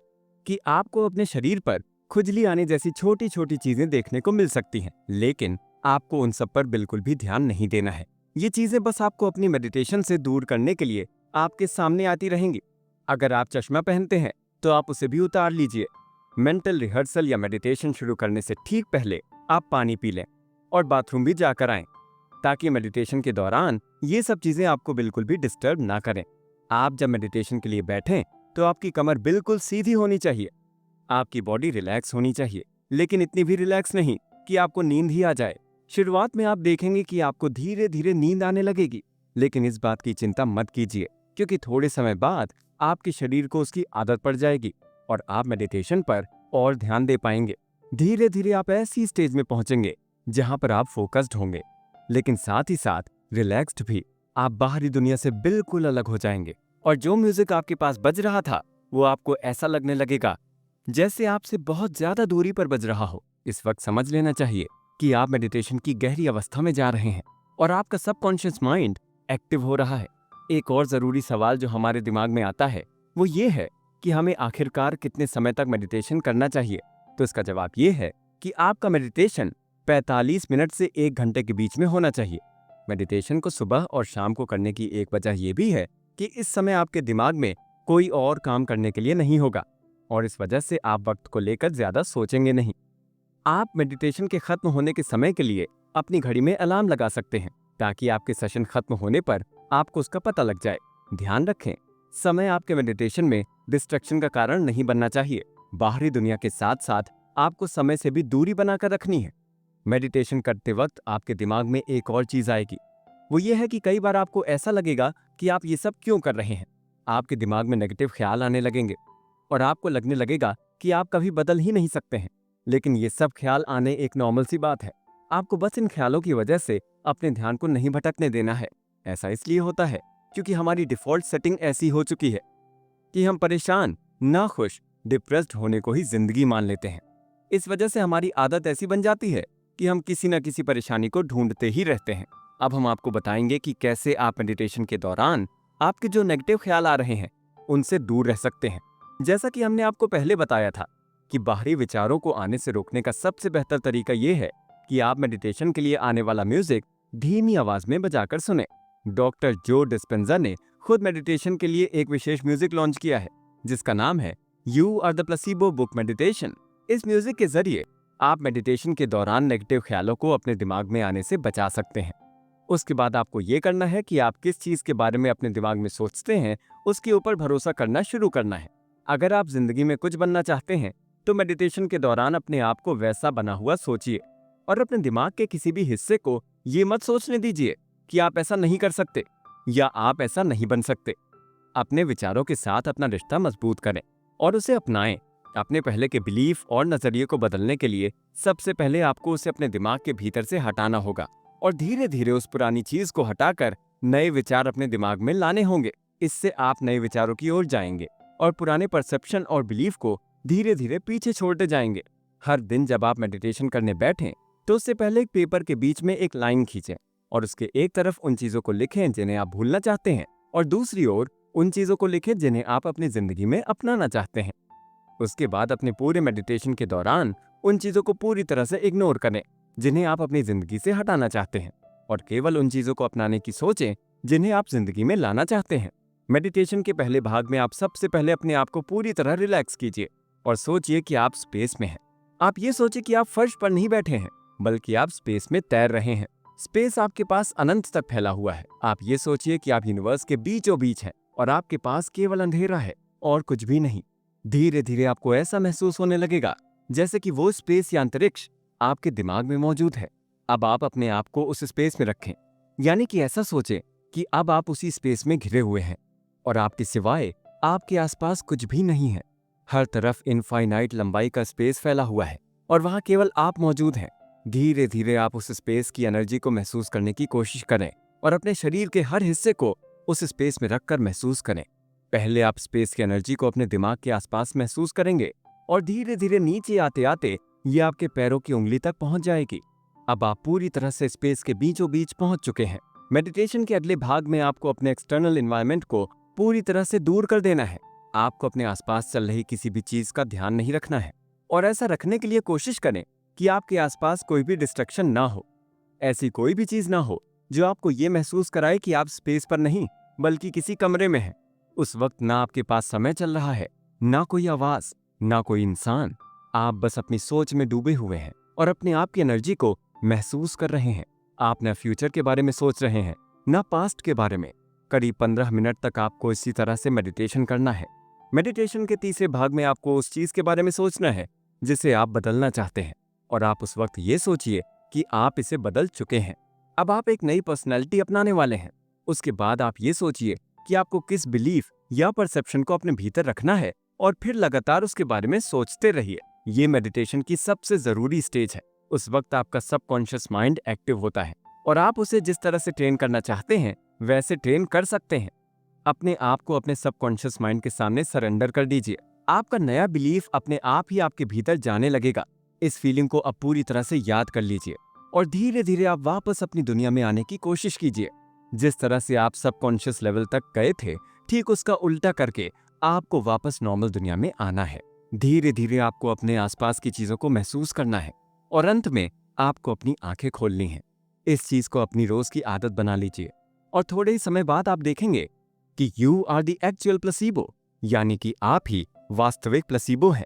कि आपको अपने शरीर पर खुजली आने जैसी छोटी छोटी चीजें देखने को मिल सकती हैं, लेकिन आपको उन सब पर बिल्कुल भी ध्यान नहीं देना है। ये चीजें बस आपको अपनी मेडिटेशन से दूर करने के लिए आपके सामने आती रहेंगी। अगर आप चश्मा पहनते हैं तो आप उसे भी उतार लीजिए। मेंटल रिहर्सल या मेडिटेशन शुरू करने से ठीक पहले आप पानी पी लें और बाथरूम भी जाकर आएं, ताकि मेडिटेशन के दौरान ये सब चीजें आपको बिल्कुल भी डिस्टर्ब ना करें। आप जब मेडिटेशन के लिए बैठें तो आपकी कमर बिल्कुल सीधी होनी चाहिए। आपकी बॉडी रिलैक्स होनी चाहिए, लेकिन इतनी भी रिलैक्स नहीं कि आपको नींद ही आ जाए। शुरुआत में आप देखेंगे कि आपको धीरे धीरे नींद आने लगेगी, लेकिन इस बात की चिंता मत कीजिए, क्योंकि थोड़े समय बाद आपके शरीर को उसकी आदत पड़ जाएगी और आप मेडिटेशन पर और ध्यान दे पाएंगे। धीरे धीरे आप ऐसी स्टेज में पहुंचेंगे जहां पर आप फोकस्ड होंगे, लेकिन साथ ही साथ रिलैक्स्ड भी। आप बाहरी दुनिया से बिल्कुल अलग हो जाएंगे और जो म्यूजिक आपके पास बज रहा था वो आपको ऐसा लगने लगेगा जैसे आपसे बहुत ज्यादा दूरी पर बज रहा हो। इस वक्त समझ लेना चाहिए कि आप मेडिटेशन की गहरी अवस्था में जा रहे हैं और आपका सबकॉन्शियस माइंड एक्टिव हो रहा है। एक और जरूरी सवाल जो हमारे दिमाग में आता है वो ये है कि हमें आखिरकार कितने समय तक मेडिटेशन करना चाहिए। तो इसका जवाब ये है कि आपका मेडिटेशन 45 मिनट से 1 घंटे के बीच में होना चाहिए। मेडिटेशन को सुबह और शाम को करने की एक वजह यह भी है कि इस समय आपके दिमाग में कोई और काम करने के लिए नहीं होगा और इस वजह से आप वक्त को लेकर ज्यादा सोचेंगे नहीं। आप मेडिटेशन के खत्म होने के समय के लिए अपनी घड़ी में अलार्म लगा सकते हैं, ताकि आपके सेशन खत्म होने पर आपको उसका पता लग जाए। ध्यान रखें, समय आपके मेडिटेशन में डिस्ट्रैक्शन का कारण नहीं बनना चाहिए। बाहरी दुनिया के साथ साथ आपको समय से भी दूरी बनाकर रखनी है। मेडिटेशन करते वक्त आपके दिमाग में एक और चीज आएगी, वो ये है कि कई बार आपको ऐसा लगेगा कि आप ये सब क्यों कर रहे हैं। आपके दिमाग में नेगेटिव ख्याल आने लगेंगे और आपको लगने लगेगा कि आप कभी बदल ही नहीं सकते हैं। लेकिन ये सब ख्याल आने एक नॉर्मल सी बात है। आपको बस इन ख्यालों की वजह से अपने ध्यान को नहीं भटकने देना है। ऐसा इसलिए होता है क्योंकि हमारी डिफ़ॉल्ट सेटिंग ऐसी हो चुकी है कि हम परेशान, नाखुश, डिप्रेस्ड होने को ही जिंदगी मान लेते हैं। इस वजह से हमारी आदत ऐसी बन जाती है कि हम किसी न किसी परेशानी को ढूंढते ही रहते हैं। अब हम आपको बताएंगे कि कैसे आप मेडिटेशन के दौरान आपके जो नेगेटिव ख्याल आ रहे हैं उनसे दूर रह सकते हैं। जैसा कि हमने आपको पहले बताया था कि बाहरी विचारों को आने से रोकने का सबसे बेहतर तरीका यह है कि आप मेडिटेशन के लिए आने वाला म्यूजिक धीमी आवाज में बजाकर सुने। डॉक्टर जो डिस्पेंजा ने खुद मेडिटेशन के लिए एक विशेष म्यूजिक लॉन्च किया है जिसका नाम है you are the placebo book meditation. इस म्यूजिक के जरिए आप मेडिटेशन के दौरान नेगेटिव ख्यालों को अपने दिमाग में आने से बचा सकते हैं। उसके बाद आपको ये करना है कि आप किस चीज के बारे में अपने दिमाग में सोचते हैं उसके ऊपर भरोसा करना शुरू करना है। अगर आप जिंदगी में कुछ बनना चाहते हैं तो मेडिटेशन के दौरान अपने आप को वैसा बना हुआ सोचिए और अपने दिमाग के किसी भी हिस्से को ये मत सोचने दीजिए कि आप ऐसा नहीं कर सकते या आप ऐसा नहीं बन सकते। अपने विचारों के साथ अपना रिश्ता मजबूत करें और उसे अपनाएं। अपने पहले के बिलीफ और नजरिए को बदलने के लिए सबसे पहले आपको उसे अपने दिमाग के भीतर से हटाना होगा और धीरे धीरे उस पुरानी चीज को हटाकर नए विचार अपने दिमाग में लाने होंगे। इससे आप नए विचारों की ओर जाएंगे और पुराने परसेप्शन और बिलीफ को धीरे धीरे पीछे छोड़ते जाएंगे। हर दिन जब आप मेडिटेशन करने बैठें तो उससे पहले एक पेपर के बीच में एक लाइन खींचें और उसके एक तरफ उन चीजों को लिखें जिन्हें आप भूलना चाहते हैं और दूसरी ओर उन चीजों को लिखें जिन्हें आप अपनी जिंदगी में अपनाना चाहते हैं। उसके बाद अपने पूरे मेडिटेशन के दौरान उन चीजों को पूरी तरह से इग्नोर करें जिन्हें आप अपनी जिंदगी से हटाना चाहते हैं और केवल उन चीजों को अपनाने की सोचें जिन्हें आप जिंदगी में लाना चाहते हैं। मेडिटेशन के पहले भाग में आप सबसे पहले अपने आप को पूरी तरह रिलैक्स कीजिए और सोचिए कि आप स्पेस में हैं। आप ये सोचिए कि आप फर्श पर नहीं बैठे हैं बल्कि आप स्पेस में तैर रहे हैं। स्पेस आपके पास अनंत तक फैला हुआ है। आप ये सोचिए कि आप यूनिवर्स के बीचों बीच हैं और आपके पास केवल अंधेरा है और कुछ भी नहीं। धीरे धीरे आपको ऐसा महसूस होने लगेगा जैसे कि वो स्पेस या अंतरिक्ष आपके दिमाग में मौजूद है। अब आप अपने आप को उस स्पेस में रखें, यानी कि ऐसा सोचें कि अब आप उसी स्पेस में घिरे हुए हैं और आपके सिवाय आपके आसपास कुछ भी नहीं है। हर तरफ इनफाइनाइट लंबाई का स्पेस फैला हुआ है और वहां केवल आप मौजूद हैं। धीरे धीरे आप उस स्पेस की एनर्जी को महसूस करने की कोशिश करें और अपने शरीर के हर हिस्से को उस स्पेस में रखकर महसूस करें। पहले आप स्पेस की एनर्जी को अपने दिमाग के आसपास महसूस करेंगे और धीरे धीरे नीचे आते आते ये आपके पैरों की उंगली तक पहुंच जाएगी। अब आप पूरी तरह से स्पेस के बीचों बीच पहुंच चुके हैं। मेडिटेशन के अगले भाग में आपको अपने एक्सटर्नल एनवायरनमेंट को पूरी तरह से दूर कर देना है। आपको अपने आसपास चल रही किसी भी चीज का ध्यान नहीं रखना है और ऐसा रखने के लिए कोशिश करें कि आपके आसपास कोई भी डिस्ट्रैक्शन ना हो। ऐसी कोई भी चीज ना हो जो आपको ये महसूस कराए कि आप स्पेस पर नहीं बल्कि किसी कमरे में हैं। उस वक्त ना आपके पास समय चल रहा है, ना कोई आवाज, ना कोई इंसान। आप बस अपनी सोच में डूबे हुए हैं और अपने आप की एनर्जी को महसूस कर रहे हैं। आप न फ्यूचर के बारे में सोच रहे हैं न पास्ट के बारे में। करीब 15 मिनट तक आपको इसी तरह से मेडिटेशन करना है। मेडिटेशन के तीसरे भाग में आपको उस चीज के बारे में सोचना है जिसे आप बदलना चाहते हैं और आप उस वक्त ये सोचिए कि आप इसे बदल चुके हैं। अब आप एक नई पर्सनैलिटी अपनाने वाले हैं। उसके बाद आप ये सोचिए कि आपको किस बिलीफ या परसेप्शन को अपने भीतर रखना है और फिर लगातार उसके बारे में सोचते रहिए। ये मेडिटेशन की सबसे जरूरी स्टेज है। उस वक्त आपका सबकॉन्शियस माइंड एक्टिव होता है और आप उसे जिस तरह से ट्रेन करना चाहते हैं वैसे ट्रेन कर सकते हैं। अपने आप को अपने सबकॉन्शियस माइंड के सामने सरेंडर कर दीजिए। आपका नया बिलीफ अपने आप ही आपके भीतर जाने लगेगा। इस फीलिंग को अब पूरी तरह से याद कर लीजिए और धीरे धीरे आप वापस अपनी दुनिया में आने की कोशिश कीजिए। जिस तरह से आप सबकॉन्शियस लेवल तक गए थे ठीक उसका उल्टा करके आपको वापस नॉर्मल दुनिया में आना है। धीरे धीरे आपको अपने आसपास की चीजों को महसूस करना है और अंत में आपको अपनी आंखें खोलनी है। इस चीज को अपनी रोज की आदत बना लीजिए और थोड़े ही समय बाद आप देखेंगे कि you are the actual placebo, यानी कि आप ही वास्तविक प्लेसिबो है।